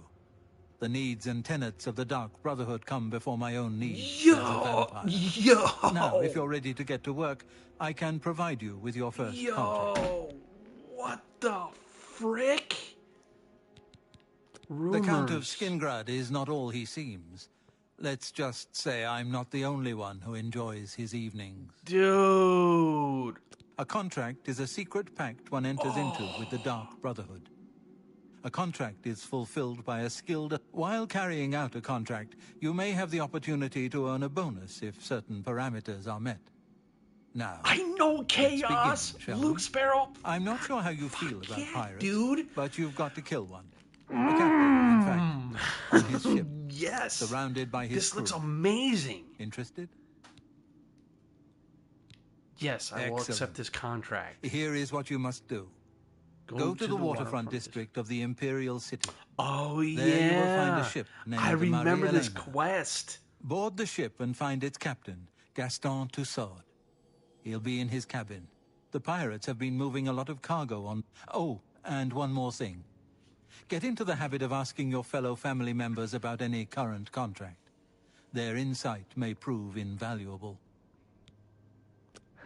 S10: The needs and tenets of the Dark Brotherhood come before my own needs
S1: Yo!
S10: as a vampire.
S1: Yo!
S10: Now, if you're ready to get to work, I can provide you with your first contract.
S1: Yo! What the frick?
S10: The Count of
S1: Rumors.
S10: Skingrad is not all he seems. Let's just say I'm not the only one who enjoys his evenings.
S1: Dude!
S10: A contract is a secret pact one enters into with the Dark Brotherhood. A contract is fulfilled by a skilled... While carrying out a contract, you may have the opportunity to earn a bonus if certain parameters are met. Now,
S1: I know Chaos!
S10: begin, shall
S1: Luke
S10: we?
S1: Sparrow!
S10: I'm not sure how you feel about
S1: yeah,
S10: pirates,
S1: dude.
S10: but you've got to kill one. A captain, in fact, on his ship.
S1: Yes!
S10: Surrounded by his
S1: This
S10: crew.
S1: looks amazing!
S10: Interested?
S1: Yes, I will
S10: Excellent.
S1: accept this contract.
S10: Here is what you must do. Go to the waterfront district of the Imperial City.
S1: Oh, yeah.
S10: There you will find a ship named
S1: I remember
S10: Maria
S1: this
S10: Elena.
S1: quest.
S10: Board the ship and find its captain, Gaston Tussaud. He'll be in his cabin. The pirates have been moving a lot of cargo on... Oh, and one more thing. Get into the habit of asking your fellow family members about any current contract. Their insight may prove invaluable.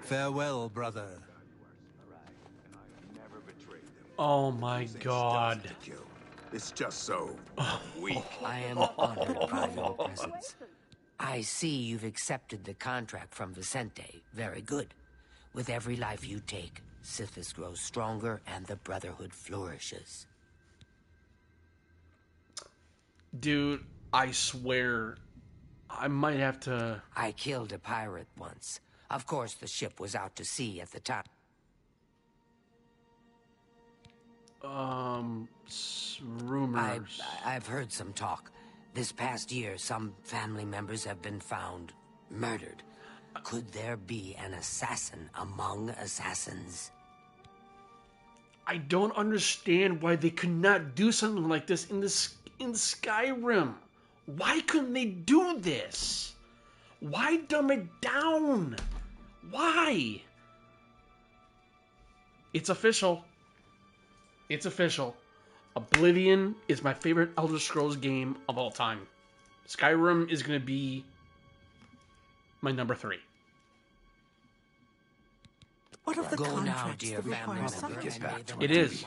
S10: Farewell, brother.
S1: Oh my god.
S9: It's just so weak.
S3: I am honored by your presence. I see you've accepted the contract from Vicente. Very good. With every life you take, Sithis grows stronger and the Brotherhood flourishes.
S1: Dude, I swear, I might have to...
S3: I killed a pirate once. Of course, the ship was out to sea at the time.
S1: Rumors.
S3: I've heard some talk. This past year, some family members have been found murdered. Could there be an assassin among assassins?
S1: I don't understand why they could not do something like this in Skyrim. Why couldn't they do this? Why dumb it down? Why? It's official. It's official. Oblivion is my favorite Elder Scrolls game of all time. Skyrim is going to be my number 3.
S12: What of the
S3: Go now,
S12: contracts
S3: dear
S12: that
S3: family
S12: require
S3: member.
S12: subject?
S1: It is.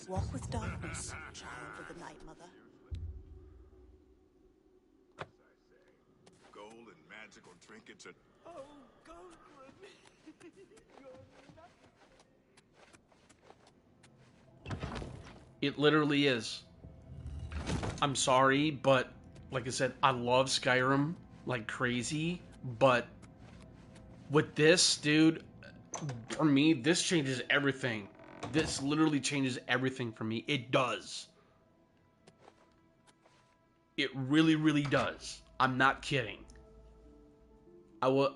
S12: Walk with darkness, child of the night mother.
S9: Gold and magical trinkets and...
S12: Oh, go
S1: It literally is. I'm sorry, but like I said, I love Skyrim like crazy, but with this, dude, for me, this changes everything. This literally changes everything for me. It does. It really, really does. I'm not kidding. I will,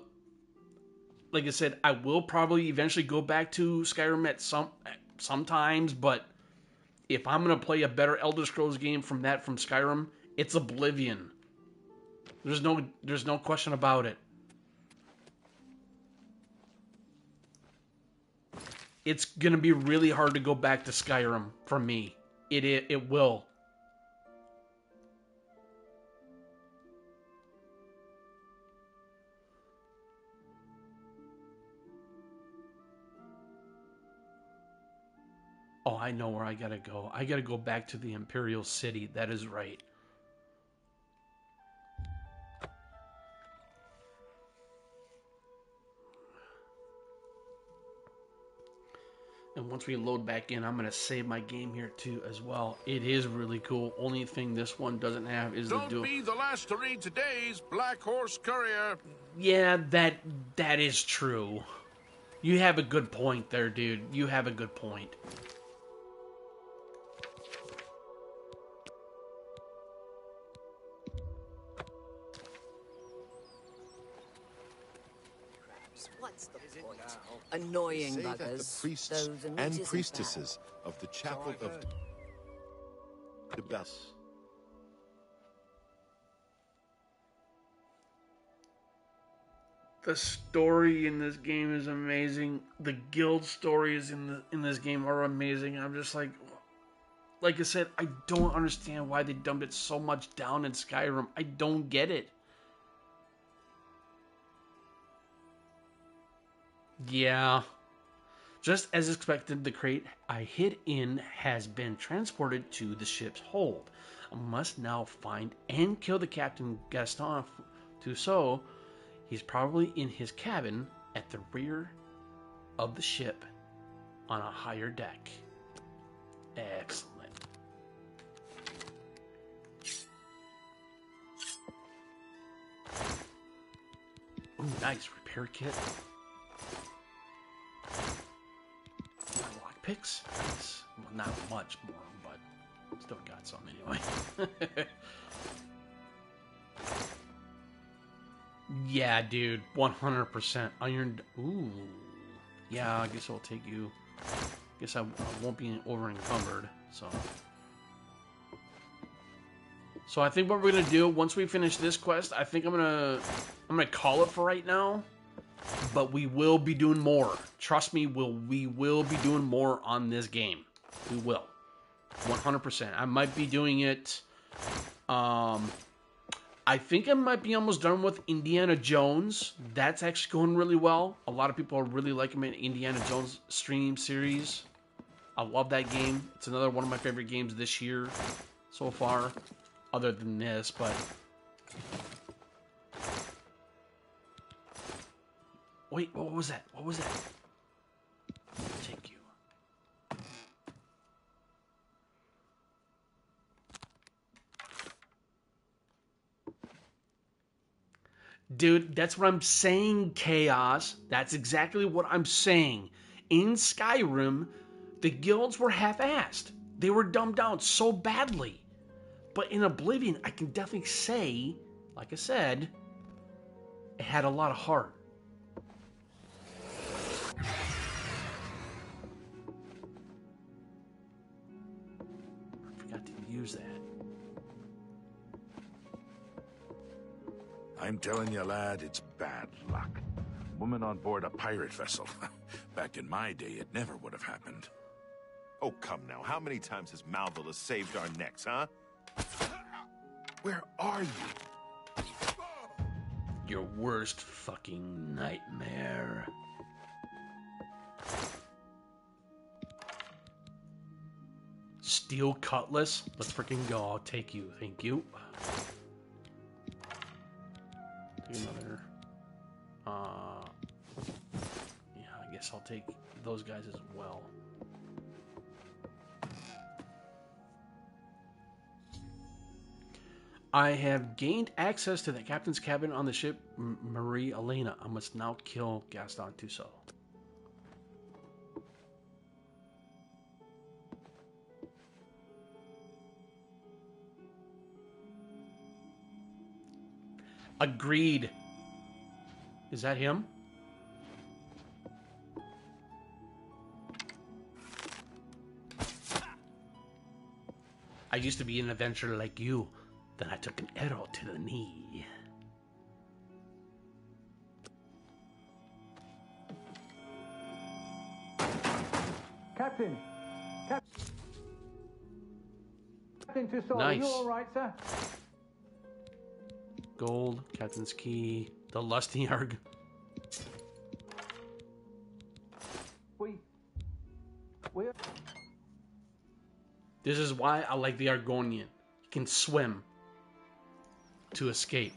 S1: like I said, I will probably eventually go back to Skyrim at sometimes, but if I'm gonna play a better Elder Scrolls game from Skyrim, it's Oblivion. There's no question about it. It's gonna be really hard to go back to Skyrim for me. It will. Oh, I know where I gotta go. I gotta go back to the Imperial City. That is right. And once we load back in, I'm gonna save my game here too as well. It is really cool. Only thing this one doesn't have is the
S5: Don't
S1: dual.
S5: be the last to read today's Black Horse Courier.
S1: Yeah, that is true. You have a good point there, dude. You have a good point.
S12: What's the point?
S13: Annoying
S6: Say that
S13: buggers.
S6: the priests
S13: Those
S6: and
S13: images
S6: priestesses of the chapel of the best.
S1: The story in this game is amazing. The guild stories in this game are amazing. I'm just like like I said, I don't understand why they dumped it so much down in Skyrim. I don't get it. Yeah. Just as expected, the crate I hid in has been transported to the ship's hold. I must now find and kill the captain, Gaston Tussaud. He's probably in his cabin at the rear of the ship on a higher deck. Excellent. Ooh, nice. Repair kit. Lockpicks? Nice. Well, not much more, but still got some anyway. Yeah, dude. 100% iron. Ooh. Yeah, I guess I'll take you. Guess I won't be over encumbered, so. So I think what we're gonna do once we finish this quest, I think I'm gonna call it for right now. But we will be doing more. Trust me, we will be doing more on this game. We will. 100%. I might be doing it. I think I might be almost done with Indiana Jones. That's actually going really well. A lot of people are really liking my Indiana Jones stream series. I love that game. It's another one of my favorite games this year so far. Other than this, but... Wait, what was that? What was that? Take you. Dude, that's what I'm saying, Chaos. That's exactly what I'm saying. In Skyrim, the guilds were half-assed. They were dumbed down so badly. But in Oblivion, I can definitely say, like I said, it had a lot of heart. I forgot to use that.
S5: I'm telling you, lad, it's bad luck. Woman on board a pirate vessel. Back in my day, it never would have happened.
S6: Oh, come now. How many times has Malvilla saved our necks, huh? Where are you?
S1: Your worst fucking nightmare. Steel cutlass? Let's freaking go. I'll take you. Thank you. Take another. Yeah, I guess I'll take those guys as well. I have gained access to the captain's cabin on the ship Marie Elena. I must now kill Gaston Tussaud. Agreed. Is that him? I used to be an adventurer like you. Then I took an arrow to the knee.
S10: Captain! Captain Tussaud,
S1: Nice.
S10: are you all right, sir?
S1: Gold, Captain's Key, the Lusty Arg. This is why I like the Argonian. He can swim to escape.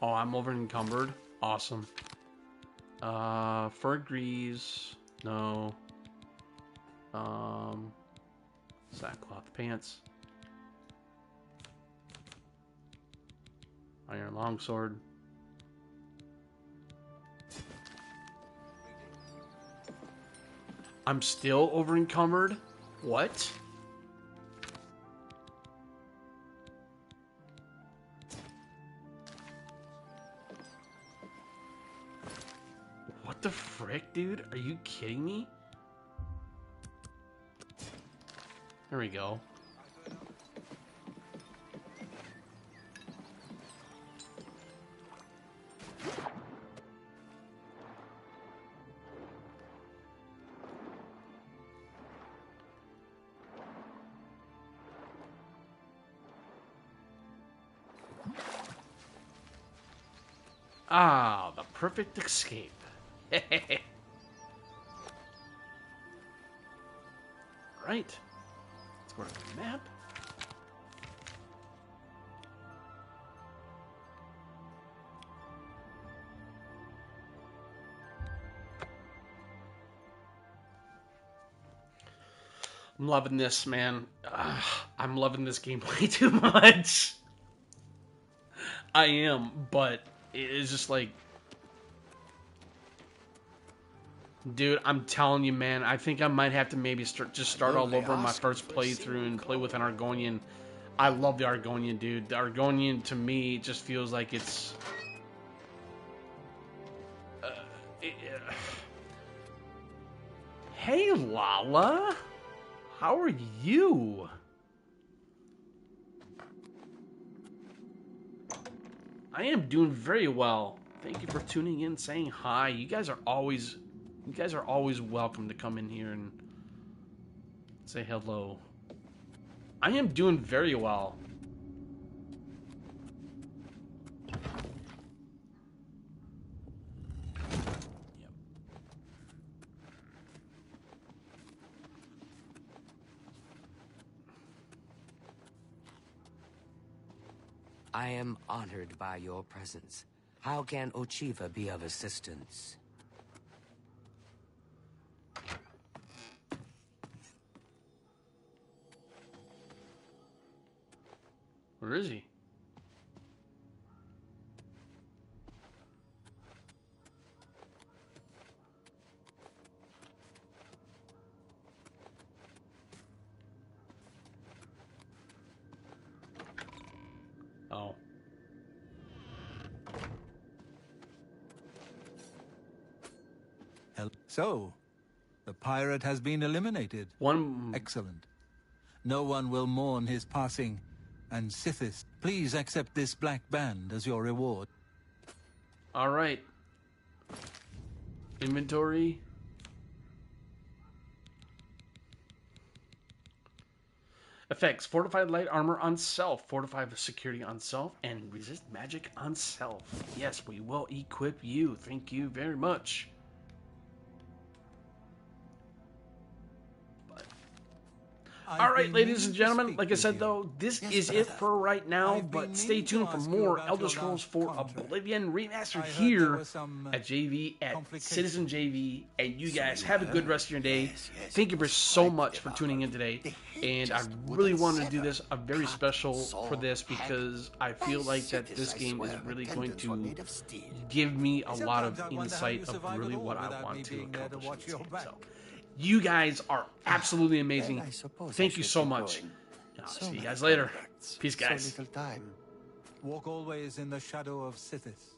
S1: Oh, I'm over encumbered. Awesome. Fur grease. No. Sackcloth pants. Iron longsword. I'm still over encumbered? What? What the frick, dude? Are you kidding me? There we go. Ah, the perfect escape. Right. Let's go to the map. I'm loving this, man. I'm loving this game way too much. I am, but it's just like... Dude, I'm telling you, man, I think I might have to maybe start all over my first playthrough and play with an Argonian. I love the Argonian, dude. The Argonian, to me, just feels like it's... Hey, Lala! How are you? I am doing very well. Thank you for tuning in, saying hi. You guys are always welcome to come in here and say hello. I am doing very well.
S3: I am honored by your presence. How can Ochiva be of assistance?
S1: Where is he? Oh.
S10: So, the pirate has been eliminated. Excellent. No one will mourn his passing. And Sithis, please accept this black band as your reward.
S1: All right. Inventory. Effects: fortified light armor on self, fortified security on self, and resist magic on self. Yes, we will equip you. Thank you very much. All right, ladies and gentlemen, like I said, though, this is it for right now, but stay tuned for more Elder Scrolls 4 Oblivion Remastered here at JV, at Citizen JV, and you guys have a good rest of your day. Thank you for so much for tuning in today, and I really wanted to do this a very special for this because I feel like that this game is really going to give me a lot of insight of really what I want to accomplish in this game. So, you guys are absolutely amazing. Thank you so much. I'll see you guys later. Peace, guys.
S10: Walk always in the shadow of Sithis.